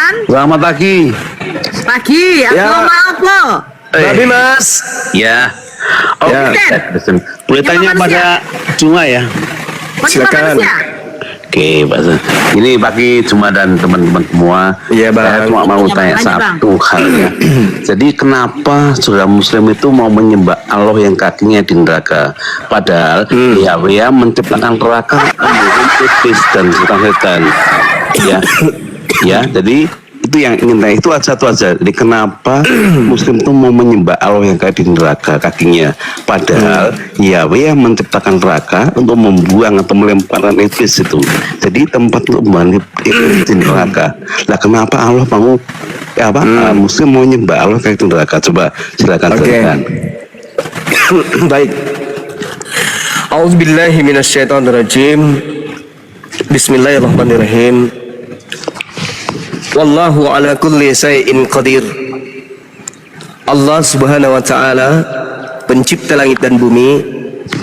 Selamat pagi. Pagi, aku Ya. maaf loh. Babi Mas. Ya. Oh, Ya. boleh tanya Gimana, pada Cuma ya? Silakan. Oke, Pak. Ini pagi Cuma dan teman-teman semua. Iya, Bang. Saya cuma mau tanya Tanya, Bang. satu hal ya. Jadi kenapa saudara Muslim itu mau menyembah Allah yang kakinya di neraka? Padahal Yahweh menciptakan neraka iblis dan setan-setan. Ya, ya. Jadi itu yang ingin tanya, itu satu aja. Jadi kenapa Muslim itu mau menyembah Allah yang kayak di neraka kakinya, padahal Yahweh yang menciptakan neraka untuk membuang atau melemparkan iblis itu. Jadi tempat untuk membuang iblis di neraka. Lah kenapa Allah mau Muslim mau menyembah Allah kayak di neraka? Coba silakan. Oke. Silakan. Baik. A'udzubillahi minasyaitonirrajim. Bismillahirrahmanirrahim. Wallahu ala kulli syai'in qadir. Allah Subhanahu wa taala, pencipta langit dan bumi,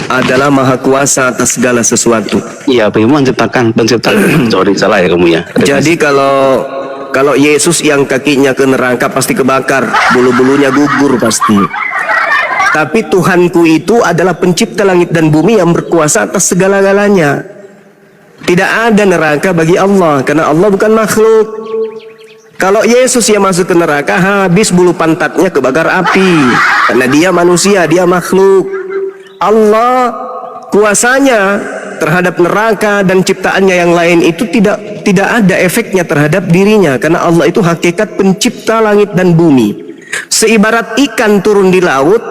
adalah maha kuasa atas segala sesuatu. Iya, bagaimana menciptakan sorry salah ya kamu ya. Jadi kalau Yesus yang kakinya ke neraka pasti kebakar, bulu-bulunya gugur pasti. Tapi Tuhanku itu adalah pencipta langit dan bumi yang berkuasa atas segala-galanya. Tidak ada neraka bagi Allah, karena Allah bukan makhluk. Kalau Yesus yang masuk ke neraka, habis bulu pantatnya kebakar api, karena dia manusia, dia makhluk. Allah kuasanya terhadap neraka dan ciptaannya yang lain itu tidak ada efeknya terhadap dirinya, karena Allah itu hakikat pencipta langit dan bumi. Seibarat ikan turun di laut,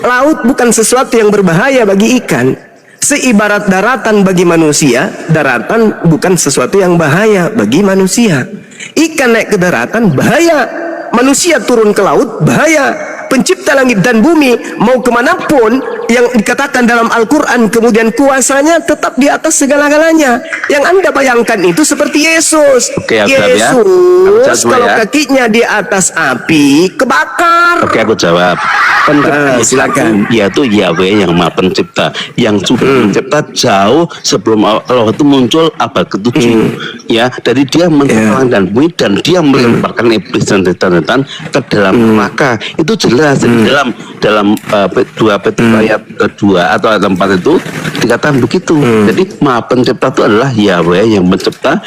laut bukan sesuatu yang berbahaya bagi ikan. Seibarat daratan bagi manusia, daratan bukan sesuatu yang bahaya bagi manusia. Ikan naik ke daratan bahaya, manusia turun ke laut bahaya. Pencipta langit dan bumi mau kemanapun yang dikatakan dalam Al-Quran, kemudian kuasanya tetap di atas segala-galanya. Yang Anda bayangkan itu seperti Yesus. Oke, aku jawab ya. Aku Yesus jawab kalau ya. kakinya di atas api kebakar. Oke, aku jawab. Pencipta Silakan. yaitu Yahweh yang Maha Pencipta, yang sudah mencipta jauh sebelum Allah itu muncul abad ke-7. Ya, dari dia menciptakan dan bumi, dan dia melemparkan iblis dan setan-setan ke dalam neraka. Itu jelas di dalam 2 Petrus ayat kedua atau ayat 4 itu dikatakan begitu. Jadi Maha Pencipta itu adalah Yahweh yang mencipta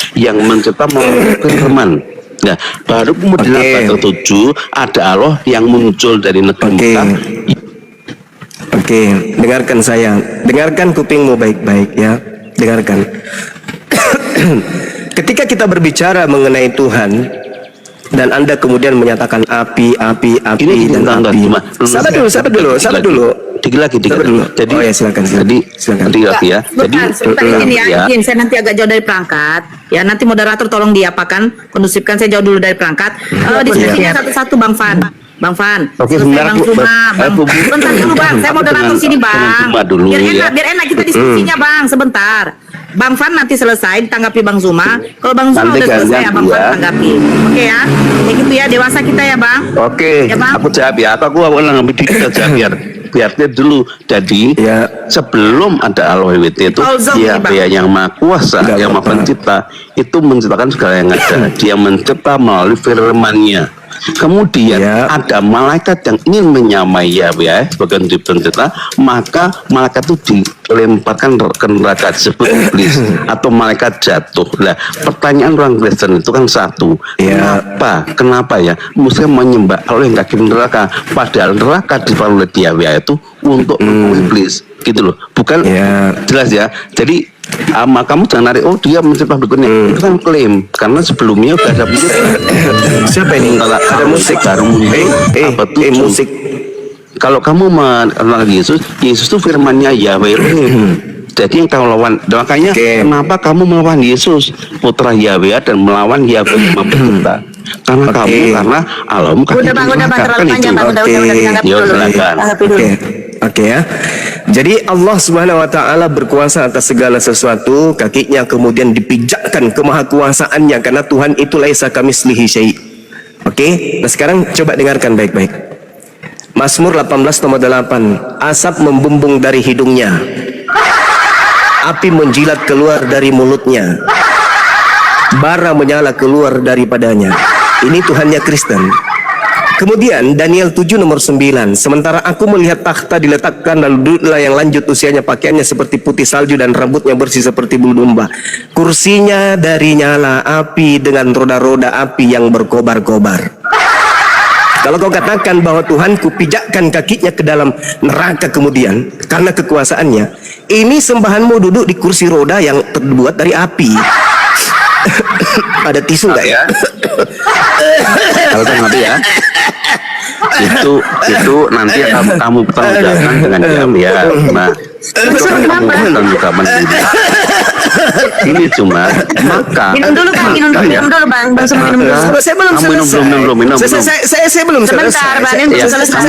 melalui firman. Nah, baru kemudian abad ke-7 ada Allah yang muncul dari negeri Mekah. Oke, dengarkan saya, dengarkan kupingmu baik-baik ya, dengarkan. Ketika kita berbicara mengenai Tuhan dan Anda kemudian menyatakan api Ini dan api. Sabar dulu. Dikit lagi. Jadi, oh ya silakan. Tadi lagi ya. Sebentar izin ya, izin. Saya nanti agak jauh dari perangkat. Ya, nanti moderator tolong diapakan, kondusifkan, saya jauh dulu dari perangkat. Diskusinya satu-satu Bang Fan. Bang Fan, Oke, selesai sebentar, Bang Cuma, sebentar dulu Bang, saya moderator sini Bang. Dulu, biar enak kita diskusinya Bang, sebentar. Bang Fan nanti selesai ditanggapi Bang Zuma. Kalau Bang Zuma Nanti udah selesai ya Bang Fan tanggapi. Oke ya, kayak gitu ya, dewasa kita ya Bang. Oke, Ya, Bang? aku jawab ya. Aku ulang lebih dikit aja biar dia dulu. Jadi sebelum ada Allah itu Yahweh yang Maha Kuasa, yang Maha Pencipta, itu menciptakan segala yang ada. Dia mencipta melalui firman-Nya. Kemudian ada malaikat yang ingin menyamai Yahweh sebagai pencipta, maka malaikat itu dilemparkan ke neraka, disebut iblis atau malaikat jatuh. Nah, pertanyaan orang Kristen itu kan satu, kenapa ya Muslim menyembah Allah yang kaki neraka, padahal neraka dibangun oleh Yahweh itu untuk iblis, gitu loh, bukan? Jelas ya. Jadi kamu jangan narik, dia mencipta berikutnya, itu kan klaim, karena sebelumnya udah ada Siapa ini? Ada musik baru musik. Kalau kamu mengenal Yesus itu firmannya Yahweh. Jadi yang kamu lawan, makanya kenapa kamu melawan Yesus putra Yahweh dan melawan Yahweh Maha Pencipta? Karena Allah udah terlalu panjang Bang, udah ditanggapi dulu. Oke ya. Jadi Allah Subhanahu wa taala berkuasa atas segala sesuatu, kakinya kemudian dipijakkan kemahakuasaannya, karena Tuhan itu laisa kamitslihi syai'. Oke, nah sekarang coba dengarkan baik-baik. Mazmur 18:8. Asap membumbung dari hidungnya, api menjilat keluar dari mulutnya, bara menyala keluar daripadanya. Ini Tuhannya Kristen. Kemudian Daniel 7 nomor 9. Sementara aku melihat takhta diletakkan dan duduklah yang lanjut usianya, pakaiannya seperti putih salju dan rambutnya bersih seperti bulu domba. Kursinya dari nyala api dengan roda-roda api yang berkobar-kobar. Kalau kau katakan bahwa Tuhanku pijakkan kakinya ke dalam neraka kemudian karena kekuasaannya, ini sembahanmu duduk di kursi roda yang terbuat dari api. Ada tisu nggak ya? Kalau nanti ya, itu nanti kamu pertanggungjawabkan dengan diam ya. Nah, itu kan kamu pertanggungjawabkan sendiri. Ini cuma maka. Minum dulu Bang, minum dulu Bang. Bang semua minum dulu. Saya belum selesai. Saya belum Sebentar, Bang, ini belum selesai.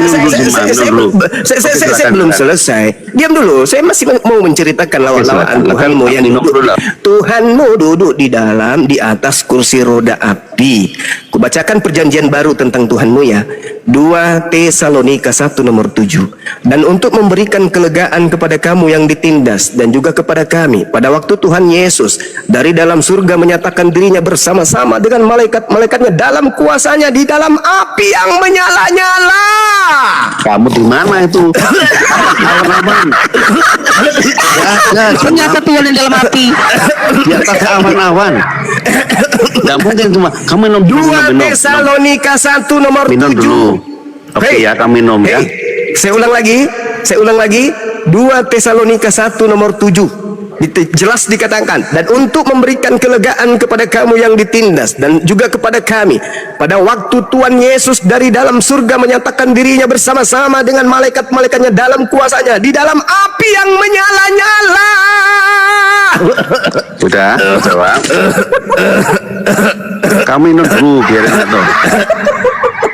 Saya belum selesai. Diam dulu. Saya masih mau menceritakan lawak-lawakan Tuhanmu yang Tuhanmu duduk di atas kursi roda api. Kubacakan perjanjian baru tentang Tuhanmu ya. 2 Tesalonika 1 nomor 7. Dan untuk memberikan kelegaan kepada kamu yang ditindas dan juga kepada kami pada waktu Tuhan Yesus dari dalam surga menyatakan dirinya bersama-sama dengan malaikat-malaikatnya dalam kuasanya di dalam api yang menyala-nyala. Kamu di mana itu? Awan-awan. Ternyata Tuhan yang dalam api. Di atas awan-awan. Tidak mungkin cuma kamu minum dulu. 2 Tesalonika 1 nomor 7. Minum dulu. Oke ya, kamu minum ya. Saya ulang lagi. 2 Tesalonika 1 nomor 7. Jelas dikatakan, dan untuk memberikan kelegaan kepada kamu yang ditindas dan juga kepada kami pada waktu Tuhan Yesus dari dalam surga menyatakan dirinya bersama-sama dengan malaikat-malaikatnya dalam kuasanya di dalam api yang menyala-nyala. Sudah jawab. Kamu minum dulu biarin atau.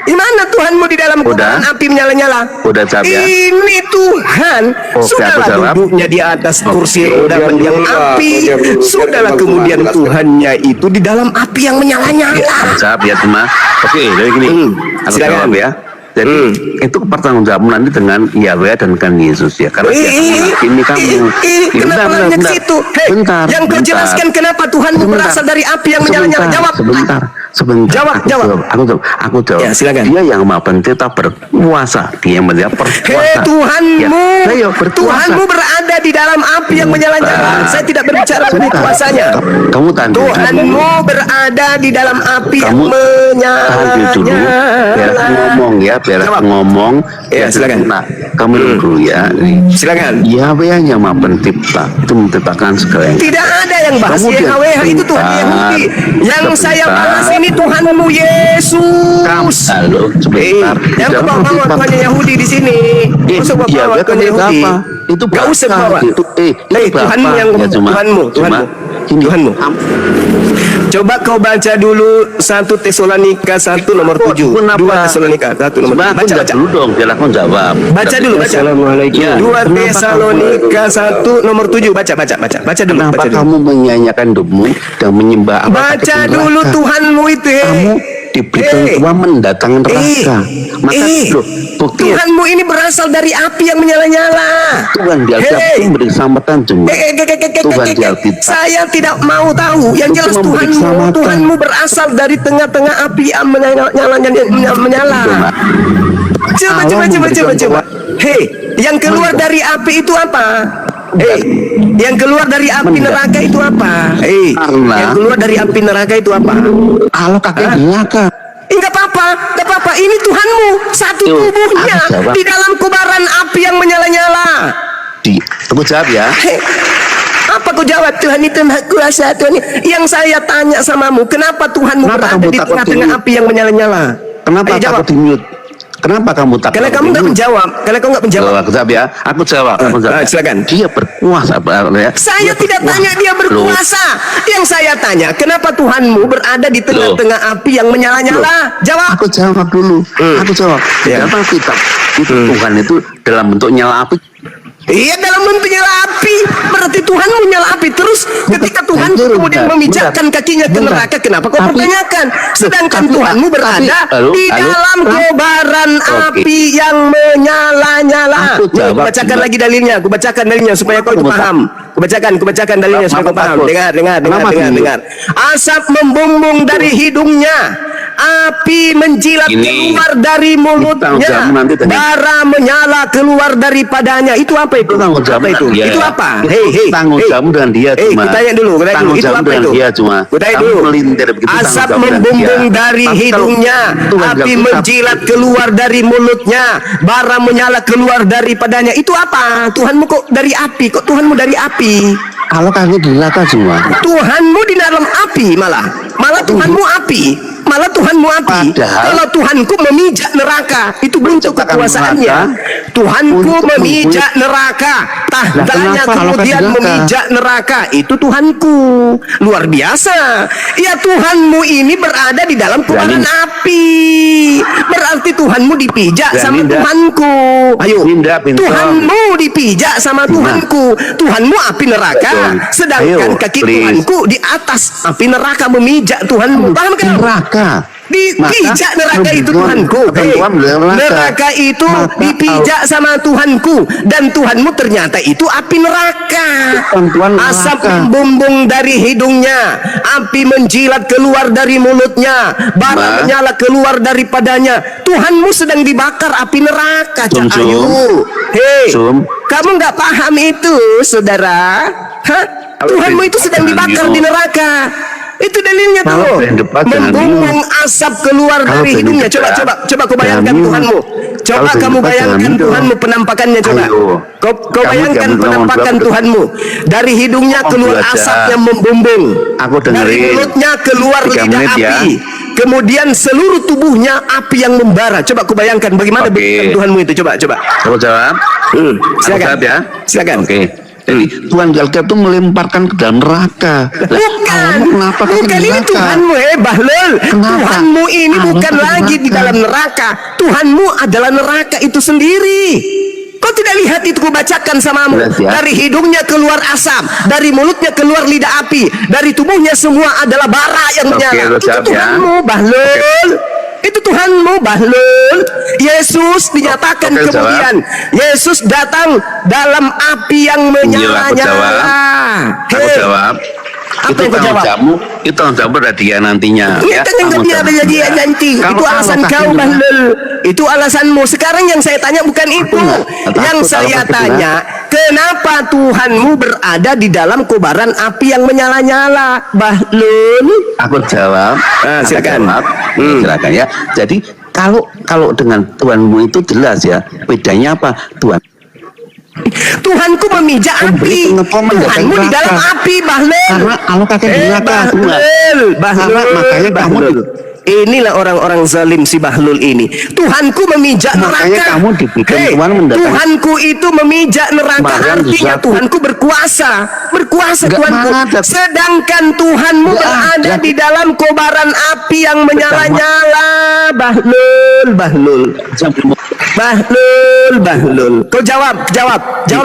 Di mana Tuhanmu di dalam kobaran api menyala-nyala? Udah jawab ya. Ini Tuhan sudahlah duduknya di atas kursi roda yang api. Sudahlah kemudian Tuhannya itu di dalam api yang menyala-nyala. Jawab ya cuma. Oke, jadi gini. Aku jawab ya. Jadi itu pertanggungjawaban nanti dengan Yahweh dan dengan Yesus ya. Karena ini kamu. Kenapa hanya ke situ? Bentar. Yang kau jelaskan kenapa Tuhanmu berasal dari api yang menyala-nyala? Jawab. Sebentar. Jawab. Aku jawab. Ya, silakan. Dia yang Maha Pencipta berkuasa. Dia yang berkuasa. Tuhanmu berada di dalam api yang menyala-nyala. Saya tidak berbicara mengenai kuasanya. Kamu tanya. Tuhanmu berada di dalam api yang menyala-nyala. Biar aku ngomong ya. Biar aku ngomong. Ya, silakan. Nah, kamu dulu ya. Silakan. Yahweh yang Maha Pencipta itu menciptakan segala yang tidak ada yang bahas Yahweh itu Tuhan Yahudi. Yang saya bahas ini Tuhanmu Yesus. Halo, sebentar. Yang bawa Tuhannya Yahudi di sini. Usah bawa Tuhannya Yahudi. Itu gak usah bawa. Tuhanmu yang Tuhanmu. Coba kau baca dulu 1 Tesalonika 1 nomor 7. 2 Tesalonika 1 nomor 7. Baca dulu dong, biar aku jawab. Baca dulu, baca. 2 Tesalonika 1 nomor 7. Baca dulu. Kenapa kamu menyanyikan hidupmu dan menyembah Allah? Baca dulu Tuhanmu itu. Kamu diberikan Tuhan mendatangkan neraka. Maka Tuhanmu ini berasal dari api yang menyala-nyala. Tuhan di Alkitab memberi keselamatan cuma. Tuhan di Alkitab. Saya tidak mau tahu. Yang jelas Tuhanmu berasal dari tengah-tengah api yang menyala. Coba. Yang keluar dari api itu apa? Yang keluar dari api neraka itu apa? Yang keluar dari api neraka itu apa? Allah kakek neraka. Enggak apa-apa. Ini Tuhanmu, satu tubuhnya di dalam kobaran api yang menyala-nyala. Aku jawab ya. Apa kau jawab? Tuhan itu Maha Kuasa. Tuhan yang saya tanya samamu, kenapa Tuhanmu berada di tengah-tengah api yang menyala-nyala? Kenapa takut di-mute? Kenapa kamu takut? Karena kamu nggak menjawab. Aku jawab ya. Aku jawab. Silakan. Dia berkuasa, ya. Saya tidak tanya dia berkuasa. Yang saya tanya, kenapa Tuhanmu berada di tengah-tengah api yang menyala-nyala? Jawab. Aku jawab dulu. Aku jawab. Kenapa kita Tuhan itu dalam bentuk nyala api? Iya, dalam bentuk nyala api. Berarti Tuhan menyala api. Terus ketika Tuhan kemudian memijakkan kakinya ke neraka, kenapa kau pertanyakan? Sedangkan Tuhanmu berada di dalam kobaran api yang menyala-nyala. Aku bacakan lagi dalilnya. Aku bacakan dalilnya supaya kau paham. Kubacakan dalilnya supaya kau paham. Dengar. Asap membumbung dari hidungnya api menjilat Ini keluar dari mulutnya, jam nanti tadi. bara menyala keluar daripadanya. Itu apa itu? Tanggung jawab Apa itu? dia. Itu apa? Tanggung jawab dengan dia cuma. Kutanya dulu, Tanggung itu jawab apa dengan itu? dia cuma. Kutanya Kamu dulu. melintir begitu, tanggung Asap jawab dengan membumbung dia. dari Tapi kalau hidungnya, Tuhan api jawab, menjilat keluar dari mulutnya, bara menyala keluar daripadanya. Itu apa? Tuhanmu kok dari api? Kok Tuhanmu dari api? kalau kamu di neraka semua. Tuhanmu di dalam api malah Tuhanmu api, malah Tuhanmu api. Padahal Kalau Tuhanku memijak neraka, itu bentuk menciptakan kekuasaannya. neraka Tuhanku untuk memijak neraka, tahtanya kenapa kalau kemudian neraka? memijak neraka. Itu Tuhanku, luar biasa. Ya Tuhanmu ini berada di dalam kobaran Berani. api, berarti Tuhanmu dipijak Berani sama ndak? Tuhanku. Ayo, Ndak, Bintang. Tuhanmu dipijak sama Tuhanku. Tuhanmu api neraka, Betul. sedangkan Ayo, kaki please. Tuhanku di atas api neraka memijak Tuhanmu. Paham kan? Neraka. Dipijak Maka neraka itu ketentuan- Tuhanku. ketentuan dalam neraka. Neraka itu Maka dipijak sama Tuhanku, dan Tuhanmu ternyata itu api neraka. Ketentuan Asap neraka. membumbung dari hidungnya, api menjilat keluar dari mulutnya, bara Ma. menyala keluar daripadanya. Tuhanmu sedang dibakar api neraka. Sum, Cak Sum. Ayu. Hei, Sum. kamu nggak paham itu, saudara? Hah? Tuhanmu itu sedang dibakar di neraka. Itu dalilnya Kalau tuh. pengen debat, jangan Membumbung asap keluar Kalau dari pengen hidungnya. debat, Coba kau bayangkan jangan Tuhanmu. minum. Coba Kalau pengen kamu debat, bayangkan jangan minum. Tuhanmu penampakannya. Coba. Ayo. Kau Kamu bayangkan jangan penampakan ngomong Tuhanmu. Dari hidungnya Ngomong keluar dulu aja. asap yang membumbung. Aku Dari dengerin. mulutnya keluar 3 lidah menit ya. api. Kemudian seluruh tubuhnya api yang membara. Coba kau bayangkan bagaimana Oke. bentukan Tuhanmu itu. Coba. Kamu jawab. Silakan. Aku jawab ya. Silakan. Oke. Jadi Tuhan Alkitab itu melemparkan ke dalam neraka. Lah, Bukan, kamu kenapa kau bukan ke ini neraka? Tuhanmu, Bahlul. Kenapa? Tuhanmu ini Kamu bukan ke lagi di neraka. dalam neraka. Tuhanmu adalah neraka itu sendiri. Kau tidak lihat itu kubacakan samamu. Jelas ya. Dari hidungnya keluar asap, dari mulutnya keluar lidah api, dari tubuhnya semua adalah bara yang Oke, menyala. lu Itu jawab ya. Tuhanmu, Bahlul. Itu Tuhanmu, Bahlul. Yesus dinyatakan Oke, kemudian. Yesus datang dalam api yang Iya, aku jawab. menyala-nyala. Aku Hei, jawab. Apa Itu yang kau tanggung jawab? jawabmu. Itu tanggung jawab dari dia nantinya. Ini kan yang tanggung dia jawab jadi dia. nanti. Kalau Itu alasan kaki kau, neraka. Bahlul. Itu alasanmu. Sekarang yang saya tanya bukan itu. Takut Yang kalau saya kaki tanya, kenapa Tuhanmu berada di dalam kobaran api yang menyala-nyala, Bahlul? Aku jawab. Aku silakan. jawab. Silakan ya. Jadi kalau dengan Tuhanmu itu jelas ya. Bedanya apa? Tuhanku memijak Memberi api. pengetahuan menjaga Tuhanmu di neraka. dalam api, Bahlul. Karena kalau kakek di neraka, Bahlul, Bahlul, Karena makanya kamu Bahlul. Inilah orang-orang zalim si Bahlul ini. Tuhanku memijak Makanya neraka. kamu dibikin Hei, Tuhan mendatang- Tuhanku itu memijak neraka. Kemarin Artinya sesuatu. Tuhanku berkuasa. Berkuasa Nggak Tuhanku. ada. Sedangkan Tuhanmu Nggak berada ada. di dalam kobaran api yang menyala-nyala. Bahlul, Bahlul. Bahlul. Kau jawab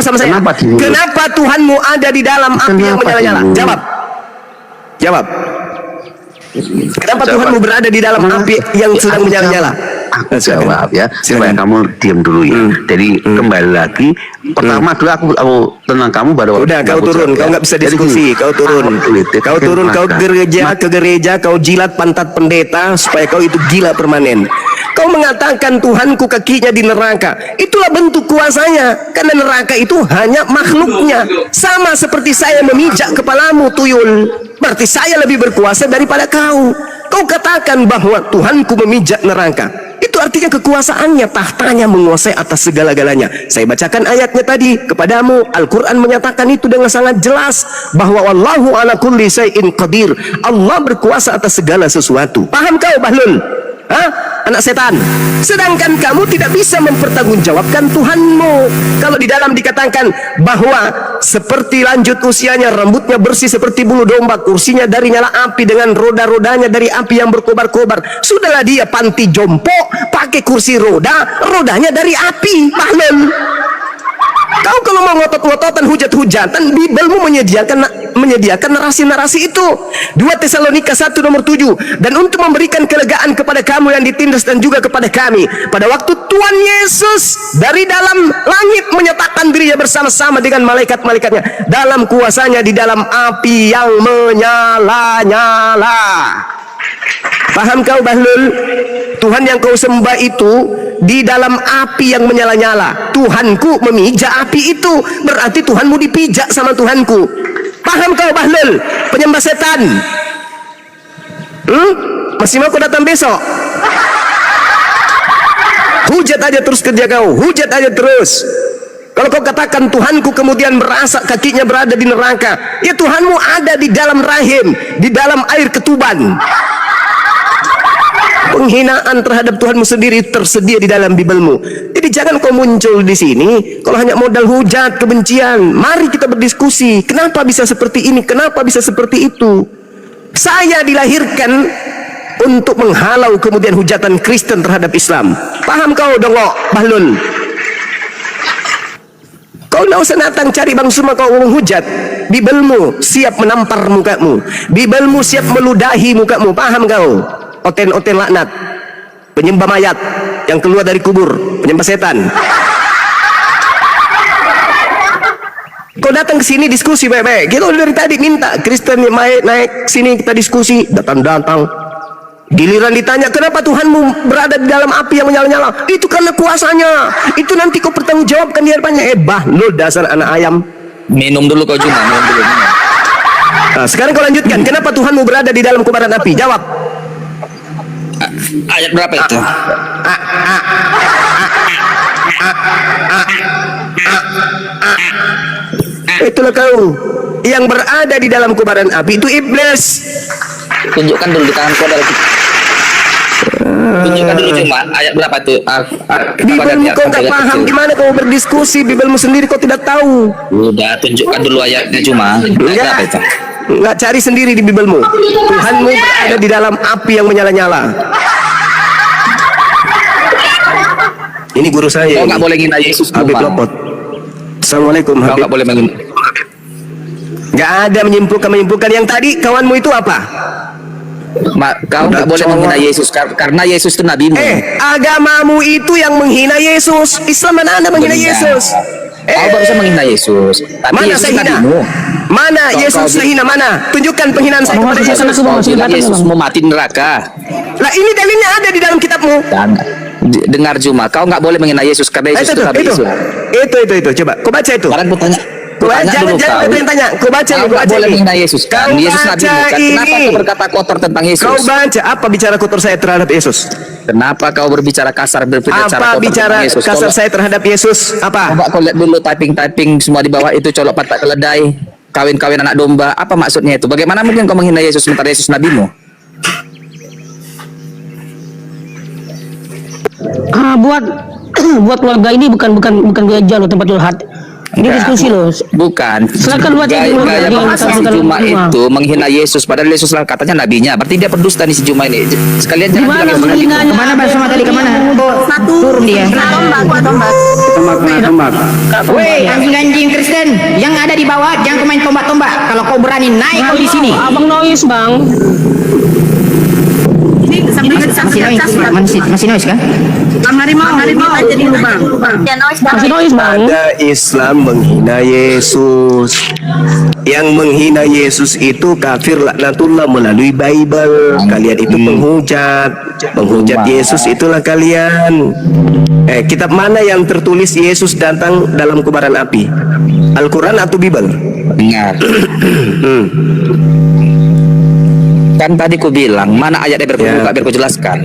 sama saya. Kenapa dulu? Kenapa Tuhanmu ada di dalam api yang Kenapa menyala-nyala? dulu? Jawab. Kenapa Jawab. Tuhanmu berada di dalam api yang sedang menyala-nyala? Aku jawab ya, Silakan. supaya kamu diam dulu ya. Jadi kembali lagi, pertama dulu aku tenang kamu baru. Udah, kau aku turun, jawab, kau ya. nggak bisa Jadi diskusi. gini, Kau turun, aku politik, kau turun, kau maka- ke gereja, kau jilat pantat pendeta supaya kau itu gila permanen. Kau mengatakan Tuhanku kakinya di neraka. Itulah bentuk kuasanya. Karena neraka itu hanya makhluknya. Sama seperti saya memijak kepalamu, tuyul. Berarti saya lebih berkuasa daripada kau. Kau katakan bahwa Tuhanku memijak neraka. Itu artinya kekuasaannya, tahtanya menguasai atas segala-galanya. Saya bacakan ayatnya tadi kepadamu. Al-Quran menyatakan itu dengan sangat jelas bahwa wallahu ala kulli syai'in qadir. Allah berkuasa atas segala sesuatu. Paham kau, Bahlul? Hah? Anak setan. Sedangkan kamu tidak bisa mempertanggungjawabkan Tuhanmu. Kalau di dalam dikatakan bahwa seperti lanjut usianya, rambutnya bersih seperti bulu domba, kursinya dari nyala api dengan roda-rodanya dari api yang berkobar-kobar. Sudahlah dia panti jompo, pakai kursi roda, rodanya dari api. Bahlul. Kau kalau mau ngotot-ngototan, hujat-hujatan, Bibelmu menyediakan narasi-narasi itu. 2 Tesalonika 1 nomor 7. Dan untuk memberikan kelegaan kepada kamu yang ditindas dan juga kepada kami, pada waktu Tuhan Yesus dari dalam langit menyatakan dirinya bersama-sama dengan malaikat-malaikatnya dalam kuasanya di dalam api yang menyala-nyala. Paham kau Bahlul? Tuhan yang kau sembah itu di dalam api yang menyala-nyala. Tuhanku memijak api itu, berarti Tuhanmu dipijak sama Tuhanku. Paham kau Bahlul? Penyembah setan. Masih mau kau datang besok? Hujat aja terus kerja kau, hujat aja terus. Kalau kau katakan Tuhanku kemudian merasa kakinya berada di neraka, ya Tuhanmu ada di dalam rahim, di dalam air ketuban. Penghinaan terhadap Tuhanmu sendiri tersedia di dalam Bibelmu. Jadi jangan kau muncul di sini kalau hanya modal hujat, kebencian. Mari kita berdiskusi. Kenapa bisa seperti ini? Kenapa bisa seperti itu? Saya dilahirkan untuk menghalau kemudian hujatan Kristen terhadap Islam. Paham kau dongok Bahlul? Kau tidak usah datang cari bang semua kau menghujat. Bibelmu siap menampar mukamu. Bibelmu siap meludahi mukamu. Paham kau? Oten-oten laknat, penyembah mayat yang keluar dari kubur, penyembah setan. Kau datang ke sini diskusi baik-baik. Kita dari tadi minta Kristen naik sini kita diskusi, datang-datang. Giliran ditanya kenapa Tuhanmu berada di dalam api yang menyala-nyala? Itu karena kuasanya. Itu nanti kau pertanggungjawabkan di hadapannya. Lo dasar anak ayam. Minum dulu kau cuma, minum dulu. Nah, sekarang kau lanjutkan. Kenapa Tuhanmu berada di dalam kobaran api? Jawab. Ayat berapa itu? Itulah kau yang berada di dalam kobaran api, itu iblis. Tunjukkan dulu di tangan kau dari. Tunjukkan dulu cuma ayat berapa itu? Bibelmu kau tak paham, gimana kau berdiskusi? Bibelmu sendiri kau tidak tahu. Udah tunjukkan dulu ayatnya cuma. Ayat berapa itu? Enggak, cari sendiri di Bibelmu. Tuhanmu berada di dalam api yang menyala-nyala. Ini guru saya. Kau nggak boleh menghina Yesus. Habib Lopot. Assalamualaikum Kau Habib. nggak boleh menghina. Nggak ada menyimpulkan. Yang tadi kawanmu itu apa? Kau nggak boleh menghina Yesus karena Yesus itu nabimu. Agamamu itu yang menghina Yesus. Islam mana anda menghina Yesus? Kau barusan menghina Yesus. Tapi Mana Yesus saya hina? nabimu. Mana Yesus saya hina? Mana? Tunjukkan penghinaan saya kepada Yesus. Kau bilang Yesus mau mati di neraka. Lah ini dalilnya ada di dalam kitabmu. Dan dengar Juma, kau nggak boleh menghina Yesus karena Yesus itu nabi Islam. Itu. Coba, kau baca itu. Sekarang kau tanya. Jangan tanya. Kau baca. Kau nggak boleh menghina Yesus kan? Kau Yesus nabi baca kan? Kenapa ini. kau berkata kotor tentang Yesus? Kau baca apa bicara kotor saya terhadap Yesus? Kenapa kau berbicara kasar Apa kotor bicara tentang Yesus? kasar saya terhadap Yesus? Apa? Coba kau lihat dulu typing semua di bawah itu, colok patak keledai, kawin anak domba. Apa maksudnya itu? Bagaimana mungkin kau menghina Yesus sementara Yesus nabimu? Buat keluarga ini bukan gereja loh, tempat curhat. Ini diskusi loh. Bukan. Silakan buat gaya bahasa si Juma itu menghina Yesus, padahal Yesus lah katanya nabinya. Berarti dia berdusta nih si Juma ini. Sekalian jangan bilang Yesus nabi. Kemana Pak Sama tadi kemana? Satu turun dia. Tombak. Woi, anjing-anjing Kristen yang ada di bawah jangan main tombak-tombak. Kalau kau berani naik kau di sini. Abang noise bang. Masih noise kan? Harimau aja di lubang. Masih noise bang. Ada Islam menghina Yesus. Yang menghina Yesus itu kafir laknatullah melalui Bible. Kalian itu penghujat Yesus itulah kalian. Kitab mana yang tertulis Yesus datang dalam kobaran api? Al-Quran atau Bible? Dengar. Kan tadi ku bilang mana ayatnya biar ku jelaskan.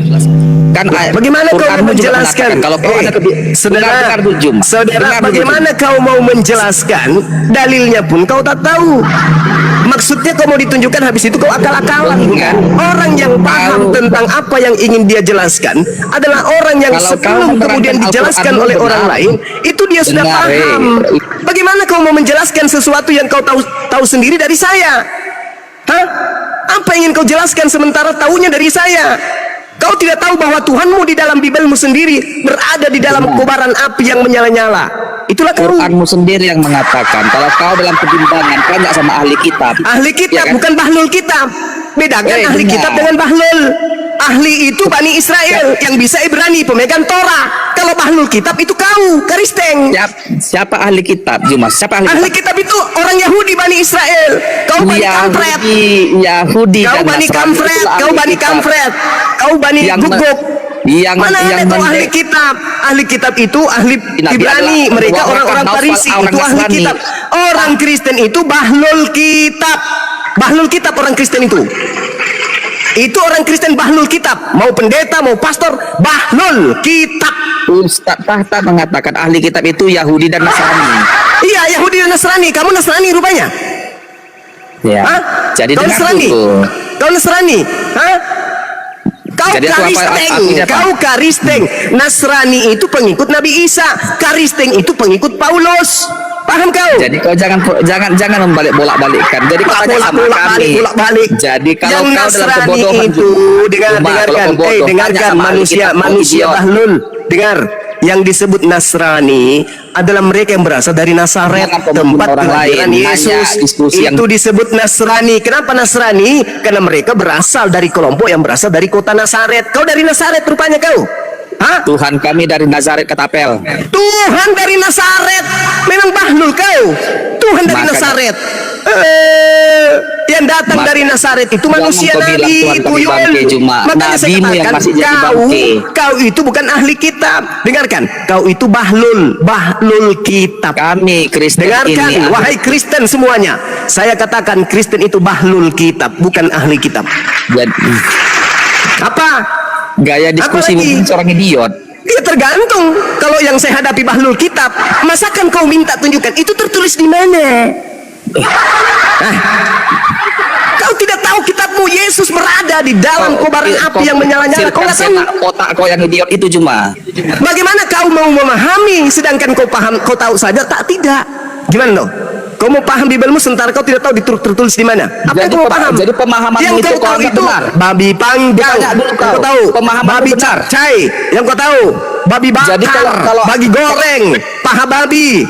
Kan bagaimana kau mau menjelaskan? Kalau kau ada saudara, bagaimana kau mau menjelaskan? Dalilnya pun kau tak tahu. Maksudnya kau mau ditunjukkan, habis itu kau akal-akalan, bukan? Orang yang paham tentang apa yang ingin dia jelaskan adalah orang yang sebelum kemudian dijelaskan oleh orang lain, itu dia sudah paham. Bagaimana kau mau menjelaskan sesuatu yang kau tahu sendiri dari saya? Hah? Apa yang ingin kau jelaskan sementara tahunya dari saya? Kau tidak tahu bahwa Tuhanmu di dalam Bibelmu sendiri berada di dalam kobaran api yang menyala-nyala. Itulah kau. Quranmu sendiri yang mengatakan kalau kau dalam kebimbangan tanya sama ahli kitab. Ahli kitab, ya kan? bukan bahlul kitab. Bedakan ahli benar. kitab dengan bahlul. Ahli itu Bani Israel yang bisa Ibrani, pemegang Torah. Kalau bahlul kitab itu kau, Kristen. Siapa ahli kitab, Jumas? Siapa ahli Ahli kitab? kitab itu orang Yahudi Bani Israel. Kau Bani Kampret. Yahudi Kau dan Bani Nasrani Kampret, itulah kau ahli Bani kitab. Kampret. Kau Bani Guguk. Mana ada tuh ahli kitab? Ahli kitab itu ahli Nabi Ibrani, adalah mereka Abu Bakar, orang-orang Naufal, Farisi, orang itu ahli Nasrani. kitab. Orang Kristen itu bahlul kitab. Bahlul kitab orang Kristen itu. Itu orang Kristen bahlul kitab. Mau pendeta, mau pastor, bahlul kitab. Ustaz Tahta mengatakan ahli kitab itu Yahudi dan Nasrani. Iya, Yahudi dan Nasrani. Kamu Nasrani rupanya. Ya. Hah? Jadi Kau dengar Nasrani? dulu. Kau Nasrani? Hah? Kau Jadi aku apa- Karisteng, artinya apa? kau Karisteng. Nasrani itu pengikut Nabi Isa, Karisteng itu pengikut Paulus. Paham kau? Jadi kau jangan bolak-balikkan. Jadi kau tanya sama kami. Bolak-balik. Jadi kalau yang kau dalam Nasrani kebodohan itu, dengarkan, dengarkan dengarkan manusia bahlul. Dengar, yang disebut Nasrani adalah mereka yang berasal dari Nazaret, Jangan kau tempat membunuh orang kelahiran lain. Yesus. Hanya diskusi Itu disebut Nasrani. Kenapa Nasrani? Karena mereka berasal dari kelompok yang berasal dari kota Nazaret. Kau dari Nazaret rupanya kau. Hah? Tuhan kami dari Nazaret Ketapel. Tuhan dari Nazaret. Memang bahlul kau. Tuhan dari Makanya- Nazaret. Yang datang dari Nazaret itu Jangan manusia kau bilang nabi, Tuhan kami tuyul. bangke cuma. Makanya saya Nabimu yang katakan masih jadi kau, bangke. kau itu bukan ahli kitab. Dengarkan, kau itu bahlul kitab. Kami Kristen Dengarkan, ini wahai Kristen semuanya. Saya katakan Kristen itu bahlul kitab, bukan ahli kitab. jadi, Apa? gaya diskusi Apa lagi? mungkin seorang idiot. Ya tergantung. Kalau yang saya hadapi bahlul kitab, masakan kau minta tunjukkan itu tertulis di mana? Kau tidak tahu kitabmu Yesus berada di dalam kobaran api yang menyala-nyala. Kau nggak tahu. Otak kau yang idiot itu cuma. Bagaimana kau mau memahami sedangkan kau paham, kau tahu saja tak tidak? Gimana lo? Kau mau paham Bibelmu sementara kau tidak tahu tertulis di mana? Apa yang Jadi kau mau paham? jadi pemahamanmu yang itu kau kau tahu anggap itu benar. babi panggang. Ditanya dulu Yang kau. kau tahu Pemahamanmu babi benar. capcay. Yang kau tahu babi bakar, Jadi kalau- babi goreng, paha babi,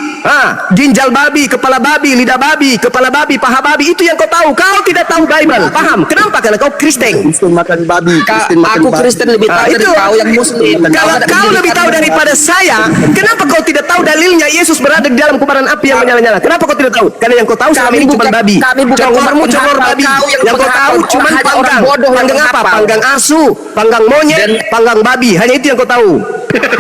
ginjal babi, kepala babi, lidah babi, kepala babi, paha babi, itu yang kau tahu. Kau tidak tahu Bible. Paham? Kenapa? Karena kau Kristen. makan babi, Aku Kristen lebih tahu dari Itu. kau yang Muslim. Kalau ada kau lebih pendidikan tahu daripada saya, kenapa kau tidak tahu dalilnya Yesus berada di dalam kobaran api yang menyala-nyala? Kenapa kau tidak tahu? Karena yang kau tahu selama Kami ini cuma bukan- babi. kami bukan Congormu orang congor penghafal, babi. kau yang Yang kau penghafal. tahu cuma Hanya orang panggang. bodoh yang Panggang apa? menghafal. Panggang asu, panggang monyet, Dan- panggang babi. Hanya itu yang kau tahu.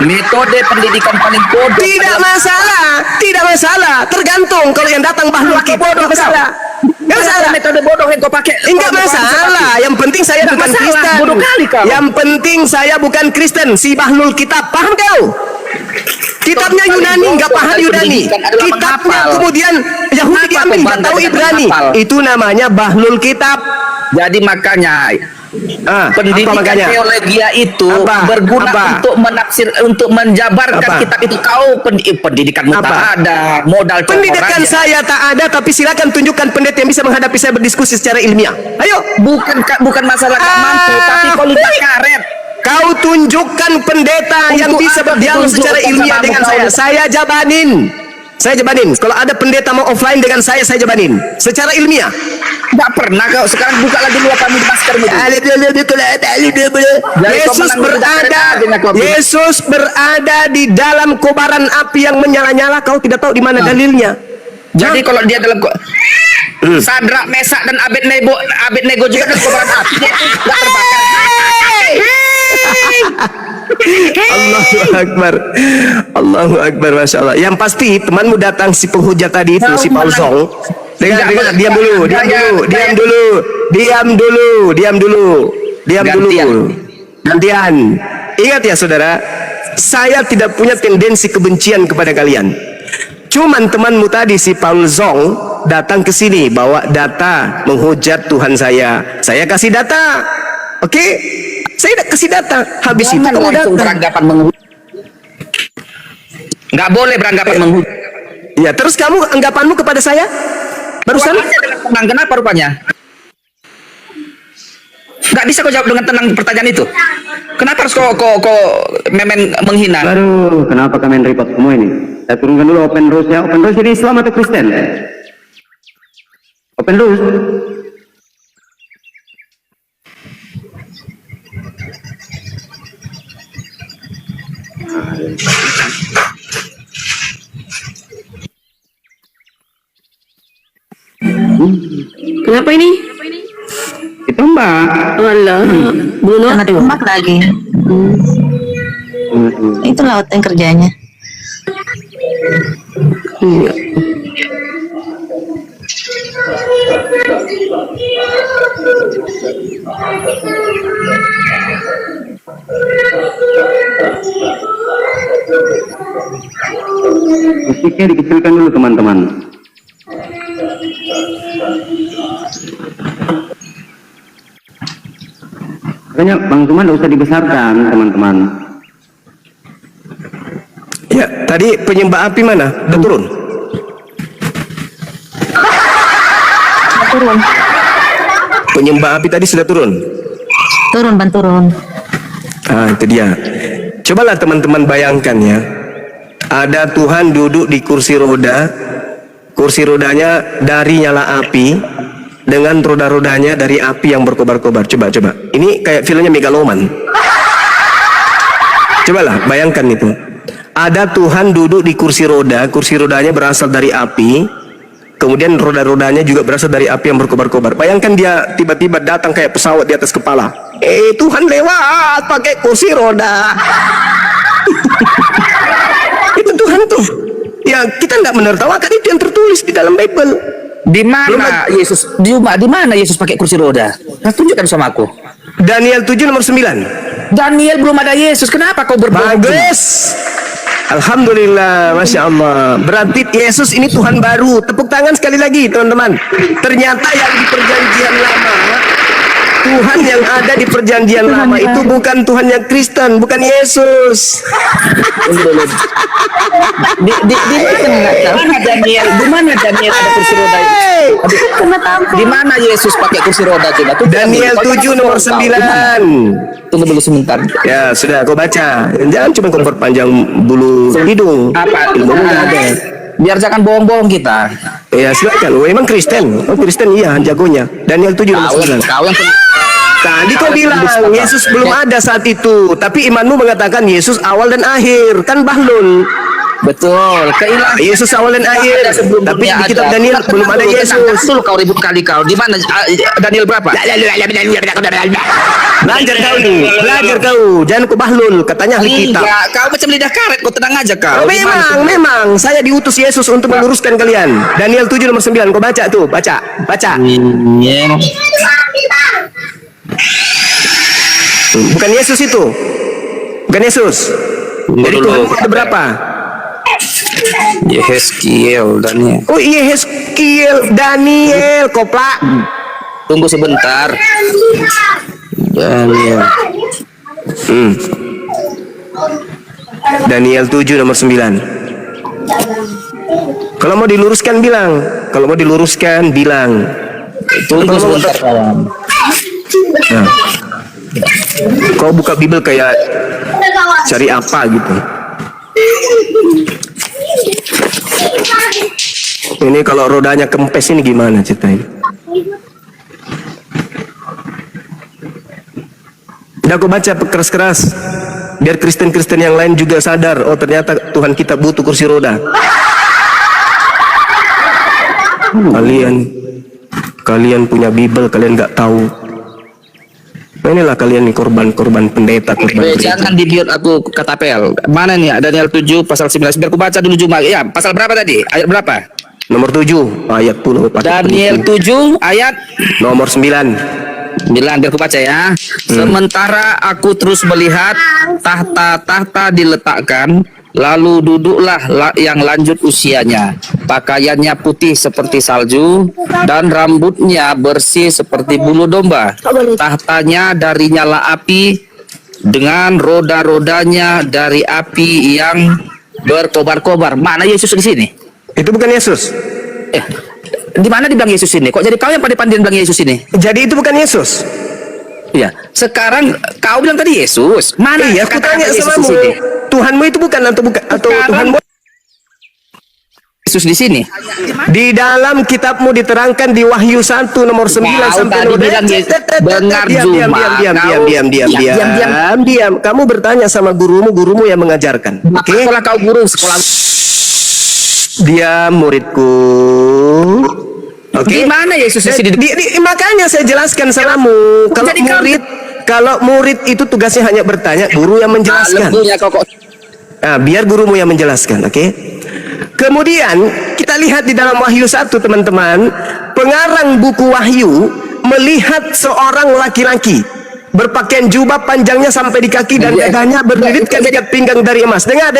Metode pendidikan paling bodoh. Tidak masalah, tidak masalah. Tergantung kalau yang datang bahlul kita. Tidak masalah. Tidak masalah. Metode bodoh yang kau pakai. Enggak masalah. Yang penting saya Enggak bukan masalah. Kristen. Bodoh kali kau. Yang penting saya bukan Kristen. Si bahlul kitab. Paham kau? Kitabnya Paling Yunani, bodoh nggak paham dari Yunani. pendidikan adalah Kitabnya menghafal. kemudian Yahudi Kenapa diambil, kau nggak tahu bangga dengan Ibrani. menghafal? Itu namanya bahlul kitab. Jadi makanya Apa pendidikan makanya? teologia itu Apa? berguna Apa? untuk menafsir, untuk menjabarkan Apa? kitab itu. Kau pendidikanmu Apa? tak ada, modal Pendidikan congor aja. saya tak ada, tapi silakan tunjukkan pendeta yang bisa menghadapi saya berdiskusi secara ilmiah. Ayo. Bukan masalah gak mampu, tapi kau lihat karet. Kau tunjukkan pendeta yang Untuk bisa apa berdialog ditunjukkan secara ilmiah sama dengan kau? saya. Saya jabanin. Saya jabanin. Kalau ada pendeta mau offline dengan saya jabanin. Secara ilmiah. Gak pernah kau. Sekarang buka lagi dulu kami di masker itu. Yesus Yesus berada di dalam kobaran api yang menyala-nyala. Kau tidak tahu di mana dalilnya. Jadi kalau dia dalam Sadrak, Mesak dan Abednego juga dalam kobaran api, dia itu gak terbakar. Allahu Akbar. Allahu Akbar, Masya Allah. Yang pasti temanmu datang si penghujat tadi itu, si Paul Zong. Dengar, diam dulu. Gantian. Ingat ya saudara, saya tidak punya tendensi kebencian kepada kalian. Cuman temanmu tadi si Paul Zong datang ke sini bawa data menghujat Tuhan saya. Saya kasih data. Oke? Saya kasih data. Habis itu Jangan kamu langsung datang. beranggapan menghujat. Nggak boleh beranggapan menghujat. Ya, terus kamu anggapanmu kepada saya? Barusan? Jawab aja dengan tenang. Kenapa rupanya? Nggak bisa kau jawab dengan tenang pertanyaan itu. Kenapa harus kau memen menghina? Aduh, kenapa kalian repot semua ini? Saya turunkan dulu open rules ya. Open rules ini Islam atau Kristen? Open rules. Kenapa ini? Itu Mbak. Alah, belum Karena tembak lagi. Itu laut yang kerjanya. Musiknya dikecilkan dulu teman-teman. Makanya Bang Zuman tidak usah dibesarkan teman-teman. Ya, tadi penyembah api mana? Udah turun? Turun. Penyembah api tadi sudah turun? Turun, Ban, turun. Ah, itu dia. Cobalah teman-teman bayangkan ya. Ada Tuhan duduk di kursi roda. Kursi rodanya dari nyala api, dengan roda-rodanya dari api yang berkobar-kobar. Coba. Ini kayak filmnya Megaloman. Cobalah bayangkan itu. Ada Tuhan duduk di kursi roda, kursi rodanya berasal dari api, kemudian roda-rodanya juga berasal dari api yang berkobar-kobar. Bayangkan dia tiba-tiba datang kayak pesawat di atas kepala. Tuhan lewat pakai kursi roda. Itu Tuhan tuh. Ya, kita tidak menertawakan, itu yang tertulis di dalam Bible. Di mana Yesus? Di mana Yesus pakai kursi roda? Tunjukkan sama aku. Daniel 7 nomor 9. Daniel belum ada Yesus. Kenapa kau berbohong? Bagus. Alhamdulillah, Masya Allah. Berarti Yesus ini Tuhan baru. Tepuk tangan sekali lagi teman-teman. Ternyata yang di perjanjian lama, Tuhan yang ada di perjanjian lama itu bukan Tuhan yang Kristen, bukan Yesus. Di mana Daniel ada kursi roda? Di mana Yesus pakai kursi roda? Coba. Daniel 7 nomor 9. Tunggu dulu sebentar. Ya sudah, kau baca. Jangan cuma kau perpanjang bulu hidung. Apa? Ilmu nggak ada. Biar jangan bohong-bohong kita. Ya silakan. Oh, emang Kristen? Oh Kristen iya, jagonya. Daniel 7 nomor 9. Kau yang Tadi kau bilang Yesus belum ada saat itu, tapi imanmu mengatakan Yesus awal dan akhir, kan bahlul. betul. Keilahian Yesus awal dan akhir. Tapi di kitab Daniel belum ada Yesus. Dulu kau ribut kali kau. Di mana Daniel berapa? Belajar kau nih, belajar kau. Jangan kau bahlul, katanya ahli kitab. Enggak, kau macam lidah karet. Kau tenang aja kau. Oh, memang saya diutus Yesus untuk meluruskan kalian. Daniel 7 nomor 9. Kau baca tuh, baca. Bukan Yesus itu. Bukan Yesus. Jadi Tuhan ada berapa? Yeskiel Daniel. Oh, Yeskiel, Daniel, koplak. Tunggu sebentar. Daniel. Daniel 7 nomor 9. Kalau mau diluruskan bilang. Kalau mau diluruskan bilang. Tunggu sebentar kawan. Nah. Kau buka Bible kayak cari apa gitu. Ini kalau rodanya kempes ini gimana ceritanya? Udah aku baca keras-keras biar Kristen-Kristen yang lain juga sadar, oh ternyata Tuhan kita butuh kursi roda. Kalian punya Bible, kalian nggak tahu. Nah, inilah kalian nih korban-korban pendeta, korban gereja. Jangan di-mute aku kata PL. Mana nih Daniel 7 pasal 19. Biar aku baca dulu Juma. Ya, pasal berapa tadi? Ayat berapa? Nomor 7 ayat 10. Daniel 7 ayat nomor 9. 9, biar aku baca ya. Sementara aku terus melihat tahta-tahta diletakkan, lalu duduklah yang lanjut usianya. Pakaiannya putih seperti salju dan rambutnya bersih seperti bulu domba. Tahtanya dari nyala api dengan roda-rodanya dari api yang berkobar-kobar. Mana Yesus di sini? Itu bukan Yesus. Di mana dibilang Yesus ini? Kok jadi kau yang pandai-pandai bilang Yesus ini? Jadi itu bukan Yesus. Iya. Sekarang kau bilang tadi Yesus. Mana? Iya, aku tanya Yesus sama di sini? Tuhanmu itu bukan atau Tuhanmu? Yesus Yesus di sini? Di dalam kitabmu diterangkan di Wahyu 1 nomor 9 Kau sampai tadi nomor bilang dengar Juma. diam. Kamu bertanya sama gurumu yang mengajarkan. Oke. Oke? Sekolah kau guru, sekolah. Diam muridku. Oke? Di mana Yesus di sini? Makanya saya jelaskan salamu. Kalau murid itu tugasnya hanya bertanya, guru yang menjelaskan. Lembunya kau kok. Nah, biar gurumu yang menjelaskan, oke? Kemudian kita lihat di dalam Wahyu 1, teman-teman, pengarang buku Wahyu melihat seorang laki-laki berpakaian jubah panjangnya sampai di kaki dan dadanya berlilitkan ikat pinggang dari emas. Dengar.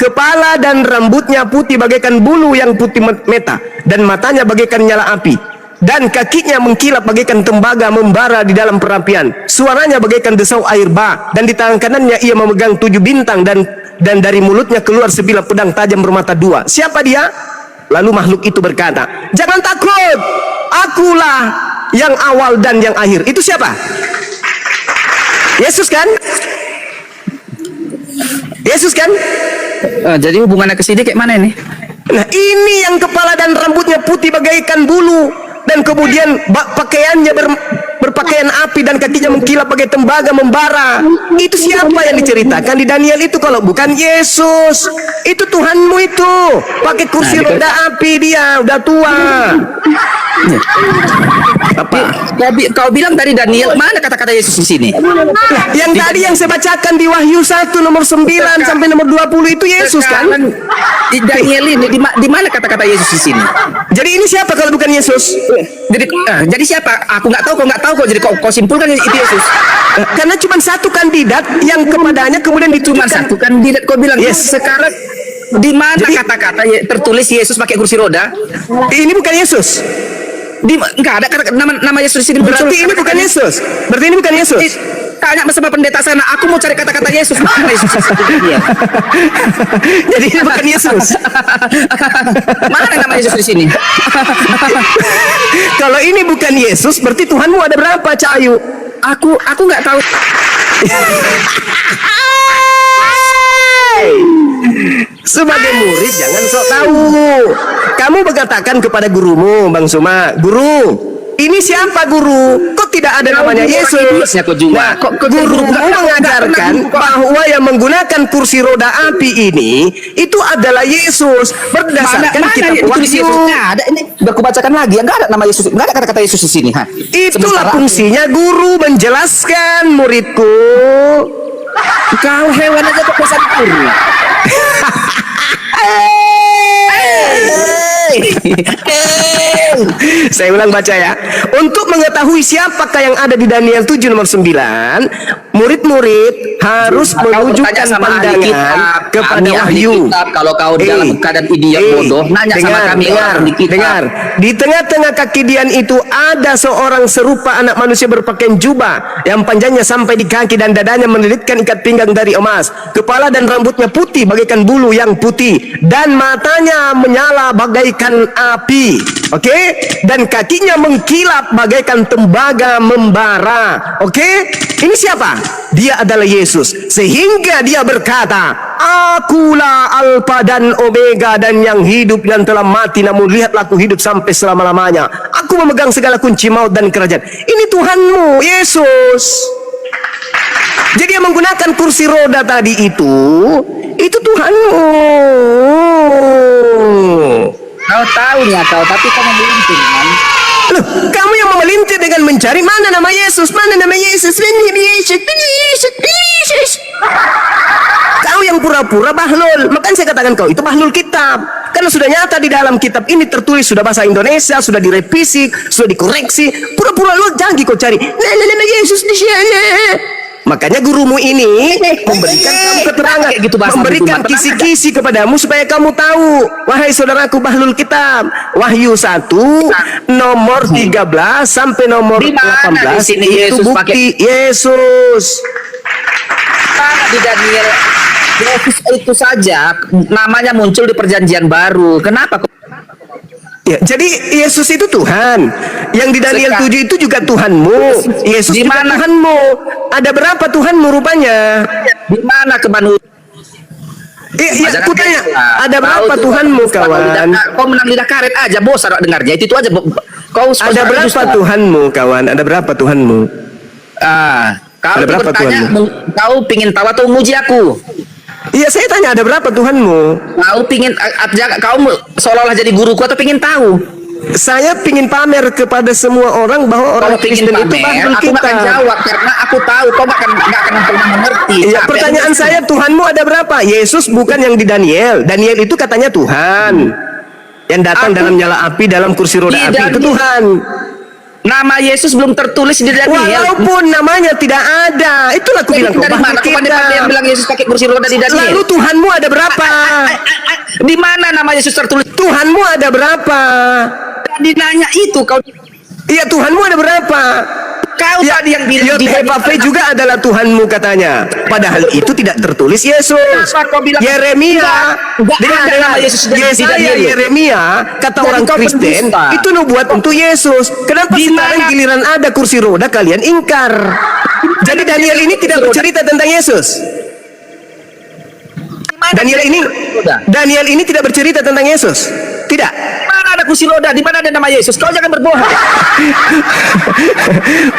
Kepala dan rambutnya putih bagaikan bulu yang putih meta dan matanya bagaikan nyala api. Dan kakinya mengkilap bagaikan tembaga membara di dalam perapian. Suaranya bagaikan desau air bah. Dan di tangan kanannya ia memegang 7 bintang dan dari mulutnya keluar sebilah pedang tajam bermata 2. Siapa dia? Lalu makhluk itu berkata, jangan takut, akulah yang awal dan yang akhir. Itu siapa? Yesus kan? Yesus kan? Jadi hubungannya ke sini kayak mana ini? Nah, ini yang kepala dan rambutnya putih bagaikan bulu dan kemudian pakaiannya berpakaian api dan kakinya mengkilap bagai tembaga membara. Itu siapa yang diceritakan di Daniel itu kalau bukan Yesus? Itu Tuhanmu itu. Pakai kursi roda api dia, udah tua. Apa? Kau bilang tadi Daniel, mana kata-kata Yesus di sini? Yang tadi yang saya bacakan di Wahyu 1 nomor 9 sampai nomor 20 itu Yesus kan? Di Daniel ini di mana kata-kata Yesus di sini? Jadi ini siapa kalau bukan Yesus? Jadi siapa? Aku nggak tahu kok. Jadi kau simpulkan itu Yesus. Karena cuma satu kandidat yang kepadanya kemudian Cuma ditujukan. satu kandidat kau bilang. Yes. Sekarang di mana kata-kata tertulis Yesus pakai kursi roda? Ini bukan Yesus. Enggak ada kata nama Yesus di sini. Berarti ini bukan Yesus. Berarti ini bukan Yesus. Tanya sama pendeta sana. Aku mau cari kata-kata Yesus. Mana Yesus? Jadi ini bukan Yesus. Mana nama Yesus di sini? Kalau ini bukan Yesus, berarti Tuhanmu ada berapa, Cak Ayu? Aku nggak tahu. Sebagai murid jangan sok tahu. Kamu mengatakan kepada gurumu, Bang Suma, guru, ini siapa guru? Kok tidak ada namanya Yesus? Nah, gurumu mengajarkan bahwa yang menggunakan kursi roda api ini itu adalah Yesus berdasarkan kitab Wahyu. Ada ini. Udah aku bacakan lagi. Enggak ada nama Yesus. Enggak ada kata-kata Yesus di sini. Itulah fungsinya guru menjelaskan, muridku. Kau hewan aja kok pesan guru. Saya ulang baca ya. Untuk mengetahui siapakah yang ada di Daniel 7 nomor 9, murid-murid harus menunjukkan pandangan kepada Wahyu. Kalau kau dalam keadaan idiot bodoh, nanya sama kami orang di kitab. Dengar. Di tengah-tengah kaki Dian itu ada seorang serupa anak manusia berpakaian jubah yang panjangnya sampai di kaki dan dadanya melilitkan ikat pinggang dari emas. Kepala dan rambutnya putih bagaikan bulu yang putih dan matanya menyala bagaikan api. Oke? Dan kakinya mengkilap bagaikan tembaga membara. Oke? Ini siapa? Dia adalah Yesus. Sehingga dia berkata, akulah Alfa dan Omega dan yang hidup dan telah mati, namun lihatlah aku hidup sampai selama-lamanya. Aku memegang segala kunci maut dan kerajaan. Ini Tuhanmu, Yesus. Jadi yang menggunakan kursi roda tadi itu Tuhanmu. Kau tahunya kau, tapi kau memelintir kan? Loh, kamu yang memelintir dengan mencari mana nama Yesus, mana nama Yesus, Yesus. Kau yang pura-pura bahlul. Makanya saya katakan kau itu bahlul kitab. Karena sudah nyata di dalam kitab ini tertulis, sudah bahasa Indonesia, sudah direvisi, sudah dikoreksi. Pura-pura lu jangan kau cari nama Yesus di sini. Makanya gurumu ini memberikan kamu keterangan, memberikan kisi-kisi kepadamu supaya kamu tahu. Wahai saudaraku bahlul kitab, Wahyu 1 nomor 13 sampai nomor 18 itu bukti Yesus. Di Daniel, Yesus itu saja namanya muncul di Perjanjian Baru. Kenapa? Ya, jadi Yesus itu Tuhan. Yang di Daniel 7 itu juga Tuhanmu. Yesus di juga mana? Tuhanmu. Ada berapa Tuhanmu rupanya? Di mana kemanusiaan? Iya, Jangan aku tanya, kayak, ada berapa kau tuh Tuhanmu, kau kawan? Kau menang lidah karet aja, bosan dengarnya. Itu aja. Kau Ada berapa Tuhanmu, kawan? Ada berapa Tuhanmu? Kau Ada berapa bertanya, Tuhanmu? kau pingin tahu atau nguji aku? Iya, saya tanya ada berapa Tuhanmu? Kau pingin, kau seolah-olah jadi guruku atau pingin tahu? Saya pingin pamer kepada semua orang bahwa orang Kalau pingin Kristen itu pamer, Bible aku kita. akan jawab karena aku tahu kau gak akan pernah mengerti. Iya, Capek pertanyaan aku. saya, Tuhanmu ada berapa? Yesus bukan yang di Daniel. Daniel itu katanya Tuhan. Yang datang dalam nyala api, dalam kursi roda Di api itu Daniel. Tuhan. Nama Yesus belum tertulis di Daniel. Walaupun namanya tidak ada, itulah aku bilang Dari kau mana? Kau pandai yang bilang Yesus pakai kursi roda di Daniel? Lalu Tuhanmu ada berapa? Di mana nama Yesus tertulis? Tuhanmu ada berapa? Tadi nanya itu kau. Iya, Tuhanmu ada berapa? Kau Ya, tadi yang bilang di Yod-Heh-Vav-He juga adalah Tuhanmu katanya. Padahal itu tidak tertulis Yesus. Kenapa kau bilang- Yeremia, Enggak ada dengar, nama Yesus di Yesaya, Daniel. Yeremia, kata Jadi orang kau Kristen, pendusta. itu nubuat untuk Yesus. Kenapa Di sekarang mana- giliran ada kursi roda kalian ingkar? Jadi Daniel ini tidak bercerita tentang Yesus. Daniel ini tidak bercerita tentang Yesus. Tidak. Mana ada kursi roda? Di mana ada nama Yesus? Kau jangan berbohong.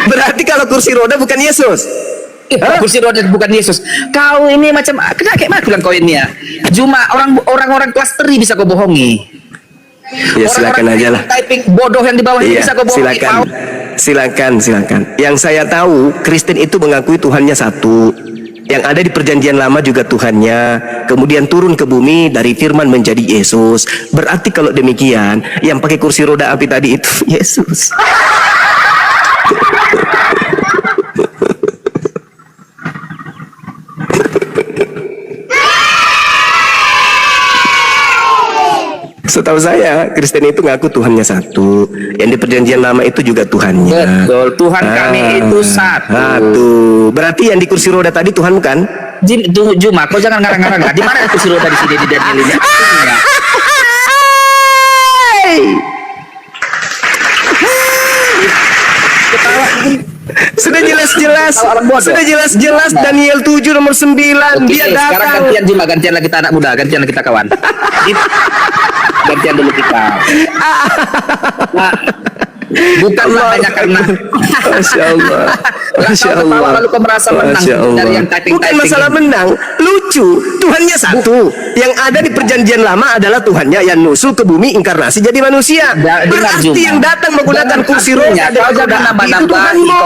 Berarti kalau kursi roda bukan Yesus. Kursi roda bukan Yesus. Kau ini macam kayak mana bilang kau ini ya? Cuma orang-orang kelas 3 bisa kau bohongi. Ya silakan Orang-orang aja lah. typing bodoh yang di bawah ini Iya, bisa kau bohongi. silakan. Yang saya tahu, Kristen itu mengakui Tuhannya satu. Yang ada di perjanjian lama juga Tuhannya. Kemudian turun ke bumi dari firman menjadi Yesus. Berarti kalau demikian, yang pakai kursi roda api tadi itu Yesus. Setahu saya, Kristen itu ngaku Tuhannya satu. Yang di perjanjian lama itu juga Tuhannya. Betul, Tuhan kami itu satu. Satu. Berarti yang di kursi roda tadi Tuhan bukan? Juma, kau jangan ngarang-ngarang. Di mana ada kursi roda di sini di Daniel ini? Artinya, Sudah jelas-jelas Daniel 7 nomor 9 Oke, dia sekarang datang. gantian lagi kita anak muda, gantian lagi kita kawan. Gantian dulu kita. Nah, bukanlah hanya karena Masya Allah. Masya Kau Allah. lalu kau merasa menang Masya Allah. dari yang typing. Bukan masalah menang, lucu. Tuhannya satu. Yang ada di perjanjian lama adalah Tuhannya yang nusul ke bumi inkarnasi jadi manusia. Dengar, Berarti Juma. yang datang menggunakan Jangan kursi artinya, roda kau jangan nambah-nambahi. itu Tuhanmu.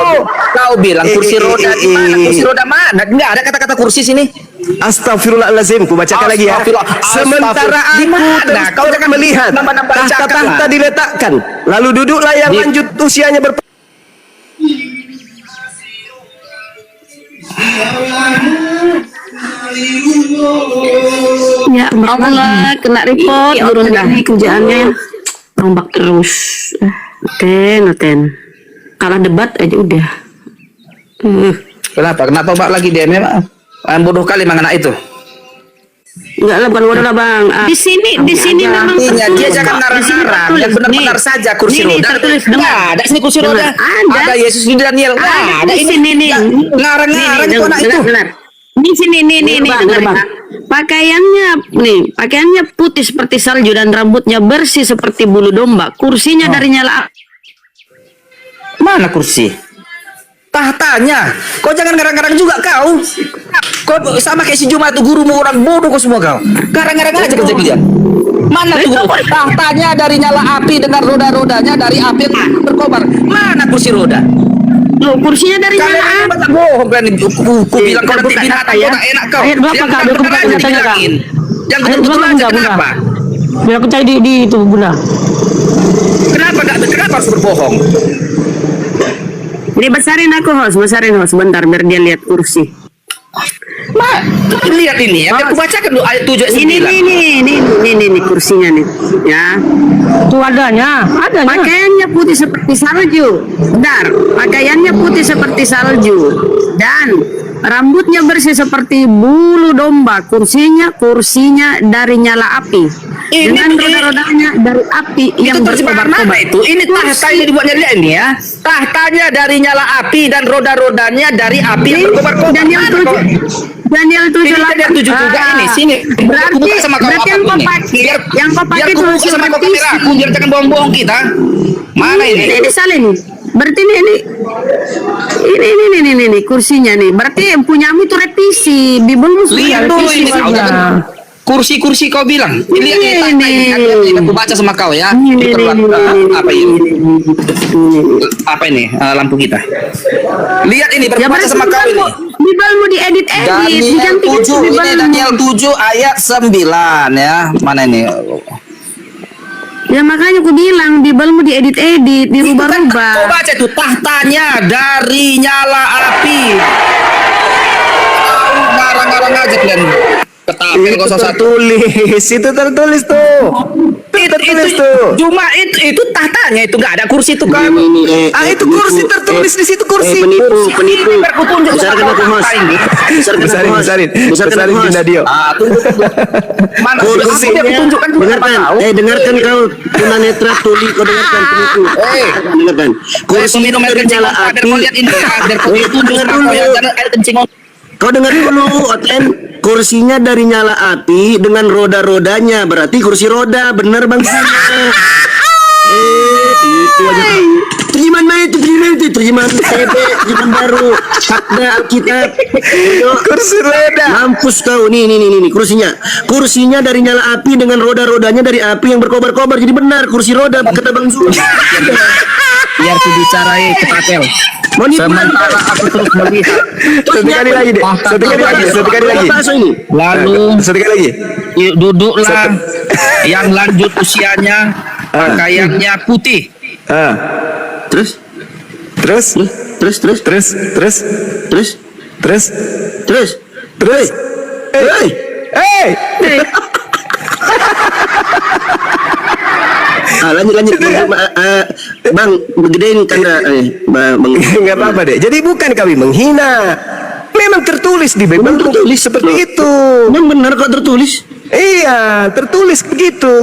Kau bilang kursi roda di mana? Kursi roda mana? Enggak ada kata-kata kursi sini. Astagfirullahalazim, ku bacakan lagi ya. Astagfirullah. Sementara Di aku mana? terus Kau jangan melihat nambah-nambah cakap tahta-tahta lah. diletakkan, lalu duduklah yang Di- lanjut usianya Ya Allah, kena report turun ini kerjaannya rombak terus. Noten. Kalah debat aja udah. Kenapa? Kenapa Pak lagi dia memang bodoh kali memang anak itu. Enggak lah, bukan wadah lah bang. Di sini memang Artinya dia tertulis, jangan Pak. Di sini ngarang-ngarang tertulis. yang benar-benar Nih. saja kursi Nih, roda. tertulis Nggak dengar. ada sini kursi roda. Dengar. Ada. Yesus di Daniel. Nggak ada Di ini. sini nih. Ngarang-ngarang itu anak itu. Di sini nih dengar, Bang. Pakaiannya putih seperti salju dan rambutnya bersih seperti bulu domba. Kursinya dari nyala Mana kursi? Tahtanya. Kau jangan ngarang-ngarang juga kau. Kau sama kayak si Juma itu gurumu orang bodoh kau semua kau. Ngarang-ngarang aja kerja-kerja. Mana tuh guru? Tahtanya dari nyala api dengan roda-rodanya dari api yang berkobar. Mana kursi roda? Loh, kursinya dari Kalian nyala ini banyak bohong kan? Ku bilang kau nanti buka binatang data ya. kau tak enak kau. Ayat berapa, Yang Kak? benar Buka aja datanya, Kak. dibilangin. Yang Ayat betul-betul berapa, aja Bunda? kenapa? Biar aku cari di itu Bunda. Kenapa harus berbohong? Ini besarin host bentar biar dia lihat kursi. Lihat ini ya, aku bacakan dulu ayat 7 ayat 9. Ini kursinya nih, ya. Itu adanya. Pakaiannya putih seperti salju. Bentar, pakaiannya putih seperti salju dan rambutnya bersih seperti bulu domba. Kursinya dari nyala api. Dengan roda-rodanya dari api yang Itu terjemahan mana itu? Ini tahta yang dibuatnya dia ini ya. Tahtanya dari nyala api dan roda-rodanya dari api yang berkobar-kobar. Daniel Mana kau? 7 Daniel 7 Ini Daniel 7 juga ini. Sini. Berarti Buka sama kau berarti yang apa kau ini? pakai Biar itu aku buka sama kau kamera aku, biar jangan bohong-bohong kita. Mana ini? Ini salin. Berarti ini kursinya nih. Berarti yang punyamu itu revisi. Bibelmu Lihat dulu ini kau jangan kursi-kursi kau bilang. Lihat ini kan aku baca sama kau ya. Ini apa ini? Apa ini lampu kita? Lihat ini berbaca sama kau ini. Bibelmu diedit-edit. Daniel 7 ini Daniel 7 ayat 9 ya. Mana ini? Ya makanya aku bilang Bibelmu diedit-edit, Kau dirubah-rubah. baca itu tahtanya dari nyala api. Ngarang-ngarang aja kalian. Ketapel 01. Itu tertulis tuh. Tertulis tuh. Cuma itu tahtanya itu nggak ada kursi itu kan. Itu kursi tertulis di situ kursi. Penipu. Besarkan aku host. Besarkan aku host. Nadio. Tunggu. Mana kursi dia tunjukkan juga Dengarkan, dengarkan kau tunanetra tuli, kau dengarkan penipu. Dengarkan. kursi minum air kencing nyala biar api. kau lihat ini ya, biar kau tunjuk sama kau ya, jangan air kencing. Kau dengar dulu, Oten. Kursinya dari nyala api dengan roda-rodanya, berarti kursi roda, bener bang? Itu aja. Terjemahan TB, terjemahan baru, Fakda Alkitab. Kursi roda. Mampus kau, nih, kursinya. Kursinya dari nyala api dengan roda-rodanya dari api yang berkobar-kobar, jadi benar kursi roda kata Bang Zul. Biar ku bicarai ketapel. Sementara aku terus melihat. Satu kali lagi deh. Satu kali lagi. Lalu Satu kali lagi. duduklah yang lanjut usianya, pakaiannya putih. Terus. Lanjut. Bang, begedein tanda. Bang. Enggak apa-apa deh. Jadi bukan kami menghina. Memang tertulis di Bible tertulis seperti itu. Memang benar kok tertulis. Iya, tertulis begitu.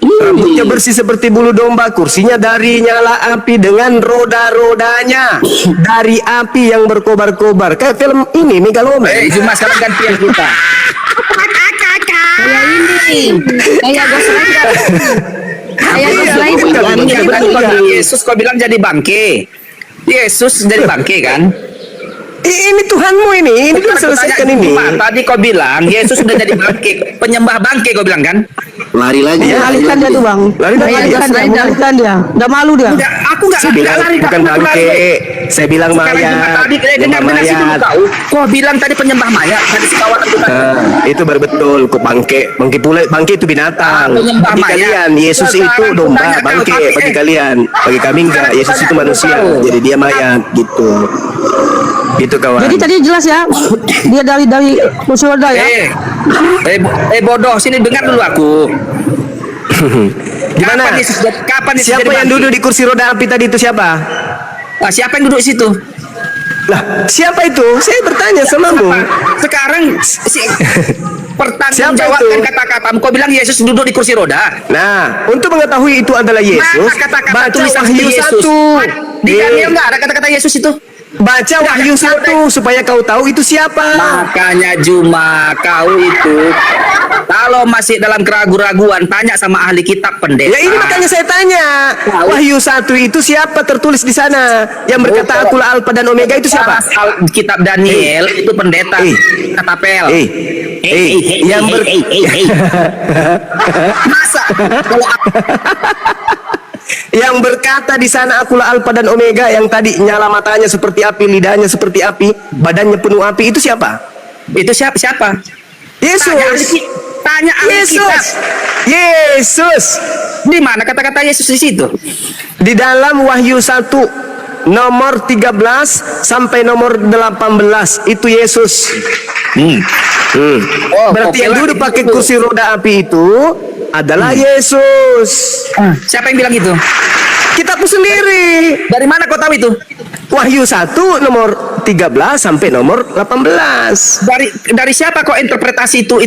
Rambutnya bersih seperti bulu domba, kursinya dari nyala api dengan roda-rodanya dari api yang berkobar-kobar. Kayak film ini Megaloman. Cuma sekarang gantian kita. Kayak ini. Kayak Ghost Rider. Kayak Ghost Rider. Kan kau bilang Yesus, kau bilang jadi bangke. Yesus jadi bangke kan? Ini Tuhanmu ini kan selesaikan ini. Tadi kau bilang Yesus sudah jadi bangke, penyembah bangke kau bilang kan? Lari lagi. Alihkan dia tuh bang. Alihkan dia. Udah malu dia. Enggak, aku enggak Saya bilang lari, bukan aku bangke. lari. Saya bilang Sekarang juga mayat. tadi dengar situ kau. Kau bilang tadi penyembah mayat, tadi sekawan aku tadi. Itu baru betul. Kok bangke pula bangke itu binatang. Penyembah Bagi mayat. kalian Yesus itu Sekarang domba, tanya kau, bangke tapi, bagi kalian. Bagi kami enggak. Yesus itu manusia. Jadi dia mayat gitu. Gitu kawan. Jadi tadi jelas ya. Dia dari kursi roda ya. Bodoh, sini dengar dulu aku. Gimana? Kapan Yesus Siapa jadi yang bangke? duduk di kursi roda api tadi itu siapa? Siapa yang duduk di situ? Lah, siapa itu? Saya bertanya samamu. Sekarang Siapa pertanggungjawabkan itu? kata-katamu. Kau bilang Yesus duduk di kursi roda. Nah, untuk mengetahui itu adalah Yesus, Mana kata-kata baca tulisan Wahyu Yesus? 1. Di Daniel enggak ada kata-kata Yesus itu. Baca Wahyu 1 supaya kau tahu itu siapa. Makanya Juma kau itu kalau masih dalam keraguan-raguan tanya sama ahli kitab pendeta. Ya ini makanya saya tanya. Wahyu 1 itu siapa tertulis di sana? Yang berkata akulah Alfa dan Omega itu siapa? Kitab Daniel itu pendeta katapel. Yang Masa kalau yang berkata di sana akulah Alfa dan Omega, yang tadi nyala matanya seperti api, lidahnya seperti api, badannya penuh api, itu siapa? itu siapa? Yesus. Tanya ahli kitab. Yesus. Di mana kata-kata Yesus di situ? Di dalam Wahyu 1 nomor 13 sampai nomor 18 itu Yesus. Berarti yang duduk pakai kursi roda api itu adalah Yesus. Siapa yang bilang itu? Kitabku sendiri. Dari mana kau tahu itu? Wahyu 1 nomor 13 sampai nomor 18. Dari siapa kau interpretasi itu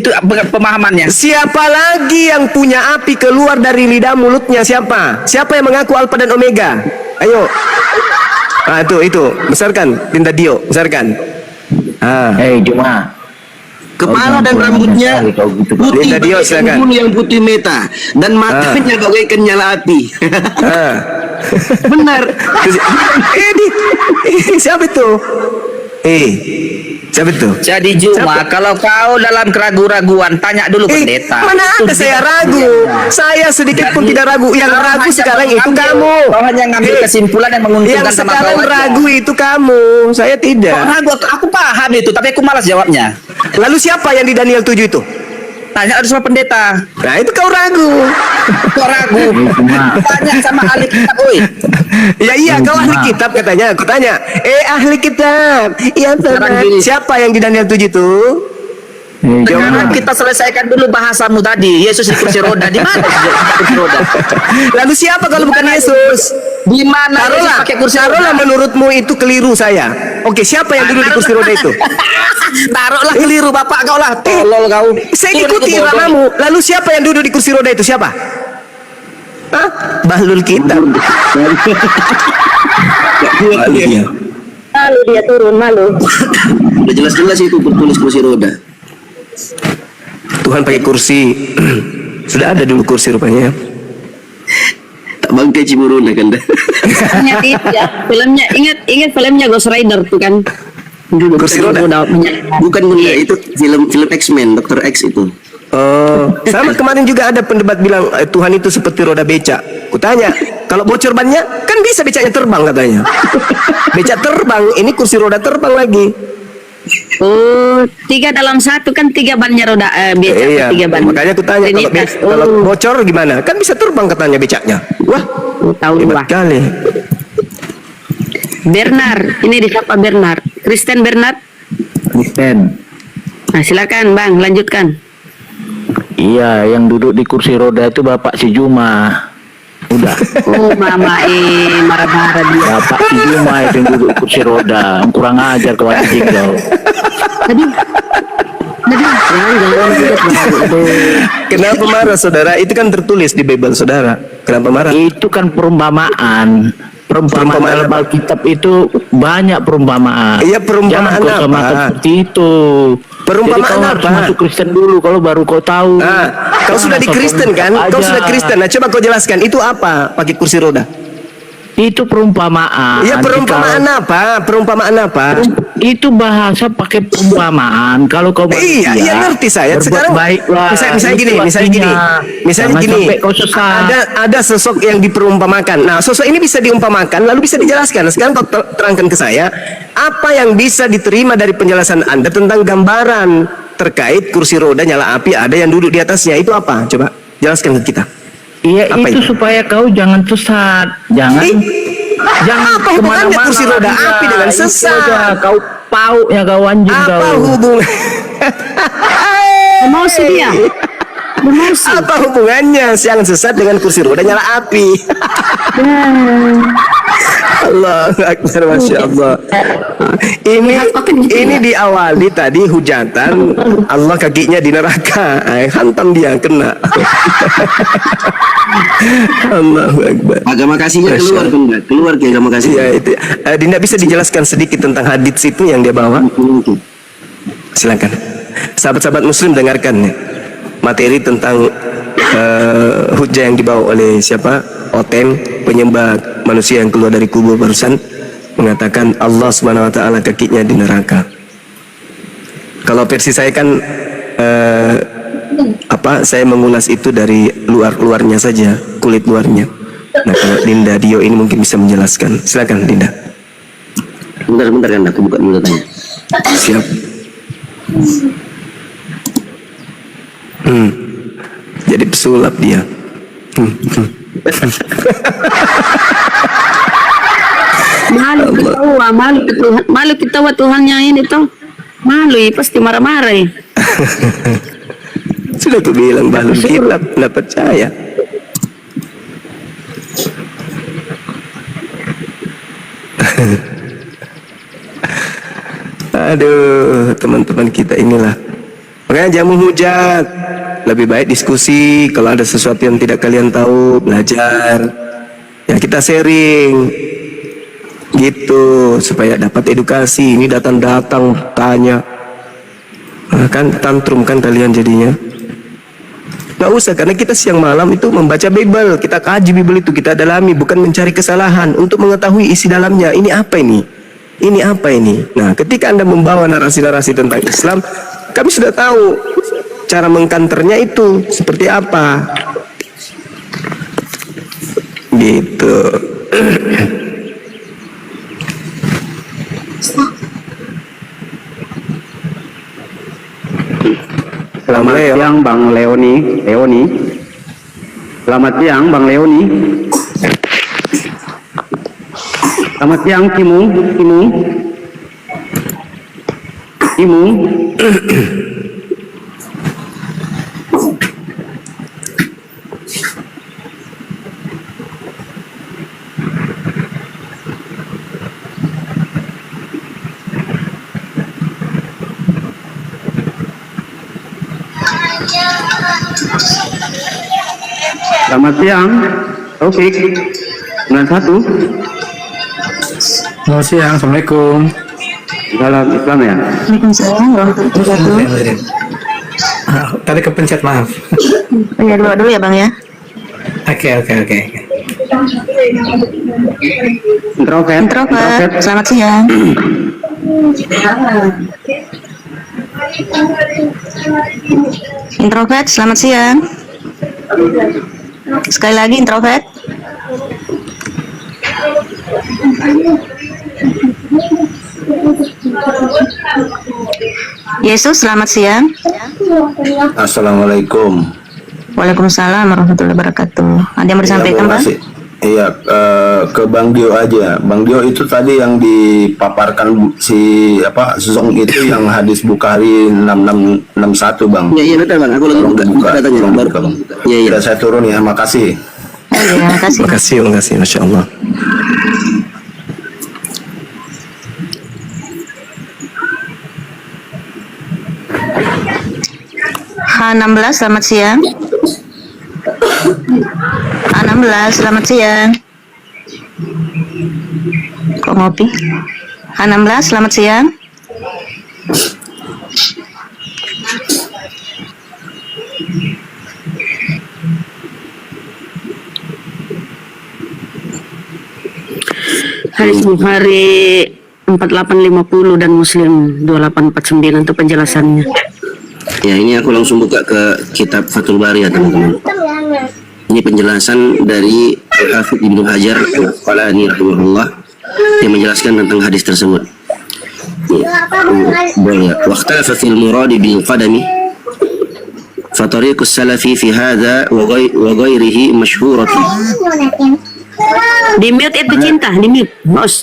pemahamannya? Siapa lagi yang punya api keluar dari lidah mulutnya? Siapa? Siapa yang mengaku Alfa dan Omega? Ayo. Itu besarkan Tinta Dio, besarkan. Hei Juma, Kepala dan rambutnya putih Linda Dio, bagai silakan. embun yang putih meta dan matanya bagaikan nyala api. Benar. Siapa itu? Siapa itu? Jadi Juma, kalau kau dalam keraguan-raguan, tanya dulu pendeta. Mana ada saya ragu? Saya sedikit pun tidak ragu. Yang ragu sekarang itu kamu. Kau hanya ngambil kesimpulan yang menguntungkan Yang sama sekarang kau aja. ragu itu kamu. Saya Kau tidak. ragu, aku paham itu, tapi aku malas jawabnya. Lalu siapa yang di Daniel 7 itu? Tanya harus sama pendeta. Nah itu kau ragu. Kau ragu. Tanya sama ahli kitab, oi. Ya iya kau ahli kitab katanya. Aku tanya. Ahli kitab. Iya benar. Siapa yang di Daniel 7 itu? Sekarang kita selesaikan dulu bahasamu tadi. Yesus di kursi roda. Di mana kursi roda? Lalu siapa kalau bukan Yesus? Di mana Yesus Taruhlah, pakai kursi roda? taruhlah menurutmu itu keliru saya. Oke, siapa yang duduk di kursi roda itu? Taruhlah keliru bapak kau lah. Tolol kau. Saya ikuti iramamu. Lalu siapa yang duduk di kursi roda itu? Siapa? Hah? Bahlul kitab. Malu dia turun, malu. Udah jelas-jelas itu bertulis kursi roda. Tuhan pakai kursi. Sudah ada dulu kursi rupanya. Tak bangkai Cimuruna kan dah. Ingat itu ya, filmnya, ingat filmnya Ghost Rider tuh kan. Kursi roda. Bukan bunda, itu film X-Men, Dr. X itu. Oh, sama kemarin juga ada pendebat bilang Tuhan itu seperti roda becak. Kutanya, kalau bocor bannya kan bisa becaknya terbang katanya. Becak terbang, ini kursi roda terbang lagi. Oh, 3 dalam 1 kan 3 bannya roda becak, Iya, 3 ban. makanya kutanya kalau, Trinitas. kalau bocor gimana? Kan bisa terbang katanya becaknya. Wah, Tahu hebat gua. kali. Bernard, ini disapa Bernard. Kristen Bernard. Kristen. Nah, silakan Bang, lanjutkan. Iya, yang duduk di kursi roda itu Bapak si Juma. Udah. Oh, mama marah-marah dia. Bapak si Juma itu yang duduk kursi roda. Kurang ajar kau anjing kau. Kenapa marah saudara? Itu kan tertulis di Bible saudara. Kenapa marah? Itu kan perumpamaan. Perumpamaan dalam Alkitab itu banyak perumpamaan. Iya, perumpamaan Jangan kau apa? samakan seperti itu. Perumpamaan Jadi kau harus apa? masuk Kristen dulu, kalau baru kau tahu. Kau sudah di Kristen kan? Kau aja. sudah Kristen. Nah, coba kau jelaskan itu apa? Pakai kursi roda. Itu perumpamaan. Iya, perumpamaan apa? Perumpamaan apa? Itu bahasa pakai perumpamaan. Kalau kau Iya, iya ngerti saya. Sekarang baiklah. misalnya gini, misalnya gini. Kau sesat. Ada sosok yang diperumpamakan. Nah, sosok ini bisa diumpamakan lalu bisa dijelaskan. Sekarang kau terangkan ke saya apa yang bisa diterima dari penjelasan Anda tentang gambaran terkait kursi roda nyala api, ada yang duduk di atasnya. Itu apa? Coba jelaskan ke kita. Iya, Apa itu itu? supaya kau jangan sesat. Jangan Apa hubungannya kursi roda api dengan sesat? Kau pauknya kau anjing kau. Apa hubungan? Emosi dia. Apa hubungannya yang sesat dengan kursi roda nyala api? Allah Akbar, Masya Allah. Ini diawali tadi hujatan Allah kakinya di neraka, hantam dia kena. Allahu Akbar. Agama kasihnya keluar bunda, keluar ke agama kasih. Ya, itu. Dinda bisa dijelaskan sedikit tentang hadits itu yang dia bawa? Silakan. Sahabat-sahabat Muslim dengarkan ya. Materi tentang hujah yang dibawa oleh siapa? Oten, penyembah manusia yang keluar dari kubur barusan, mengatakan Allah Subhanahu wa taala kakinya di neraka. Kalau versi saya kan saya mengulas itu dari luarnya saja, kulit luarnya. Nah, kalau Dinda Dio ini mungkin bisa menjelaskan. Silakan Dinda. Bentar kan aku buka dulu tanya. Siap. Jadi pesulap dia. Malu ketawa Tuhannya ini tuh. Malu ya, pasti marah-marah ya. Sudah aku bilang balon kitab, nggak percaya. Aduh, teman-teman kita inilah. Makanya jangan menghujat. Lebih baik diskusi. Kalau ada sesuatu yang tidak kalian tahu, belajar. Ya kita sharing. Gitu supaya dapat edukasi. Ini datang tanya. Kan tantrum kan kalian jadinya. Nggak usah, karena kita siang malam itu membaca Bible, kita kaji Bible itu, kita dalami, bukan mencari kesalahan, untuk mengetahui isi dalamnya. Ini apa ini? Ini apa ini? Nah, ketika Anda membawa narasi-narasi tentang Islam, kami sudah tahu cara mengkanternya itu seperti apa. Gitu. Selamat siang Bang Leoni. Selamat siang Bang Leoni. Selamat siang Kimung. Selamat siang, Taufik. 91. Selamat siang, Assalamualaikum. Salam Islam ya. Waalaikumsalam warahmatullahi wabarakatuh. Tadi kepencet, maaf. Ya dulu ya Bang ya. Oke. Introvert. Selamat siang. Introvert, selamat siang. Sekali lagi introvert. Yesus, selamat siang. Assalamualaikum. Waalaikumsalam warahmatullahi wabarakatuh. Ada yang mau disampaikan, Bang? Iya, ke Bang Dio aja. Bang Dio itu tadi yang dipaparkan si Zong itu yang hadis Bukhari 6661, Bang. Iya betul Bang, aku lagi buka datanya Tolong baru. buka, Bang. Iya. Sudah saya turun ya, makasih. Oh, iya, makasih. Makasih, Masya Allah. H16, selamat siang. H16, selamat siang. Kok ngopi? H16, selamat siang. Hadis Bukhari 4850 dan Muslim 2849 untuk penjelasannya. Ya, ini aku langsung buka ke kitab Fathul Bari ya teman-teman. Ini penjelasan dari Al-Hafidz Ibnu Hajar Al-Asqalani rahimahullah yang menjelaskan tentang hadis tersebut. Boleh. Waqtalafa fil muradi bil qadami fa tariqus salafi fi hadha wa ghairihi masyhuratun. Di mute itu cinta, di mute, bos.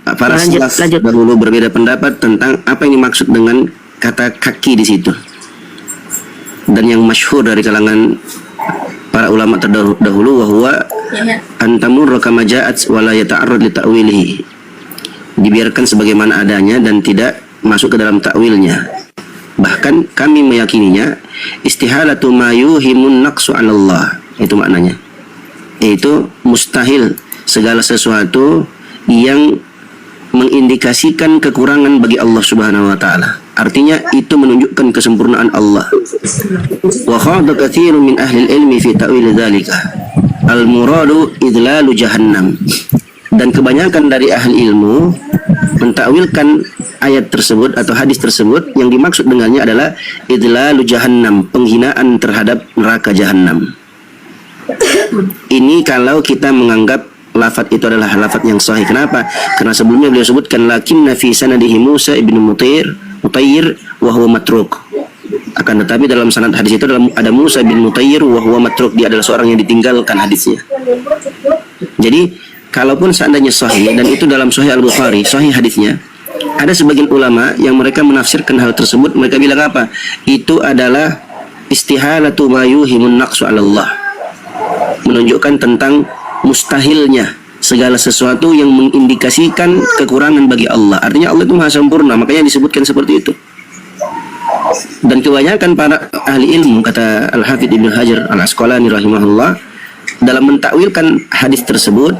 Para salaf dahulu berbeda pendapat tentang apa yang dimaksud dengan kata kaki di situ. Dan yang masyhur dari kalangan para ulama terdahulu bahwa antamur kama ja'at wa la yata'arrad li ta'wilihi. Dibiarkan sebagaimana adanya dan tidak masuk ke dalam takwilnya. Bahkan kami meyakininya istihalatu ma yuhimun naqsu 'ala Allah. Itu maknanya. Yaitu mustahil segala sesuatu yang mengindikasikan kekurangan bagi Allah Subhanahu wa taala. Artinya itu menunjukkan kesempurnaan Allah. Wa khada katsirun min ahli ilmi fi ta'wil dzalika. Al-muradu idlalu jahannam. Dan kebanyakan dari ahli ilmu mentakwilkan ayat tersebut atau hadis tersebut, yang dimaksud dengannya adalah idlalu jahannam, penghinaan terhadap neraka jahannam. Ini kalau kita menganggap lafaz itu adalah lafaz yang sahih. Kenapa? Karena sebelumnya beliau sebutkan lakinna fi sanadihi Musa ibnu Mutair wa huwa matruk. Akan tetapi dalam sanad hadis itu ada Musa bin Mutair wa huwa matruk, dia adalah seorang yang ditinggalkan hadisnya. Jadi kalaupun seandainya sahih dan itu dalam Sahih Al-Bukhari, sahih hadisnya, ada sebagian ulama yang mereka menafsirkan hal tersebut, mereka bilang apa? Itu adalah istihalatu ma yuhimun naqsu 'ala Allah. Menunjukkan tentang mustahilnya segala sesuatu yang mengindikasikan kekurangan bagi Allah. Artinya Allah itu maha sempurna, makanya disebutkan seperti itu. Dan kebanyakan para ahli ilmu, kata Al-Hafidz Ibnu Hajar Al-Asqalani rahimahullah, dalam mentakwilkan hadis tersebut,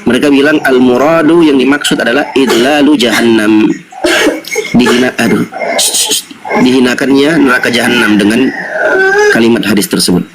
mereka bilang al-muradu, yang dimaksud adalah idlalu jahannam. dihinakannya neraka jahanam dengan kalimat hadis tersebut.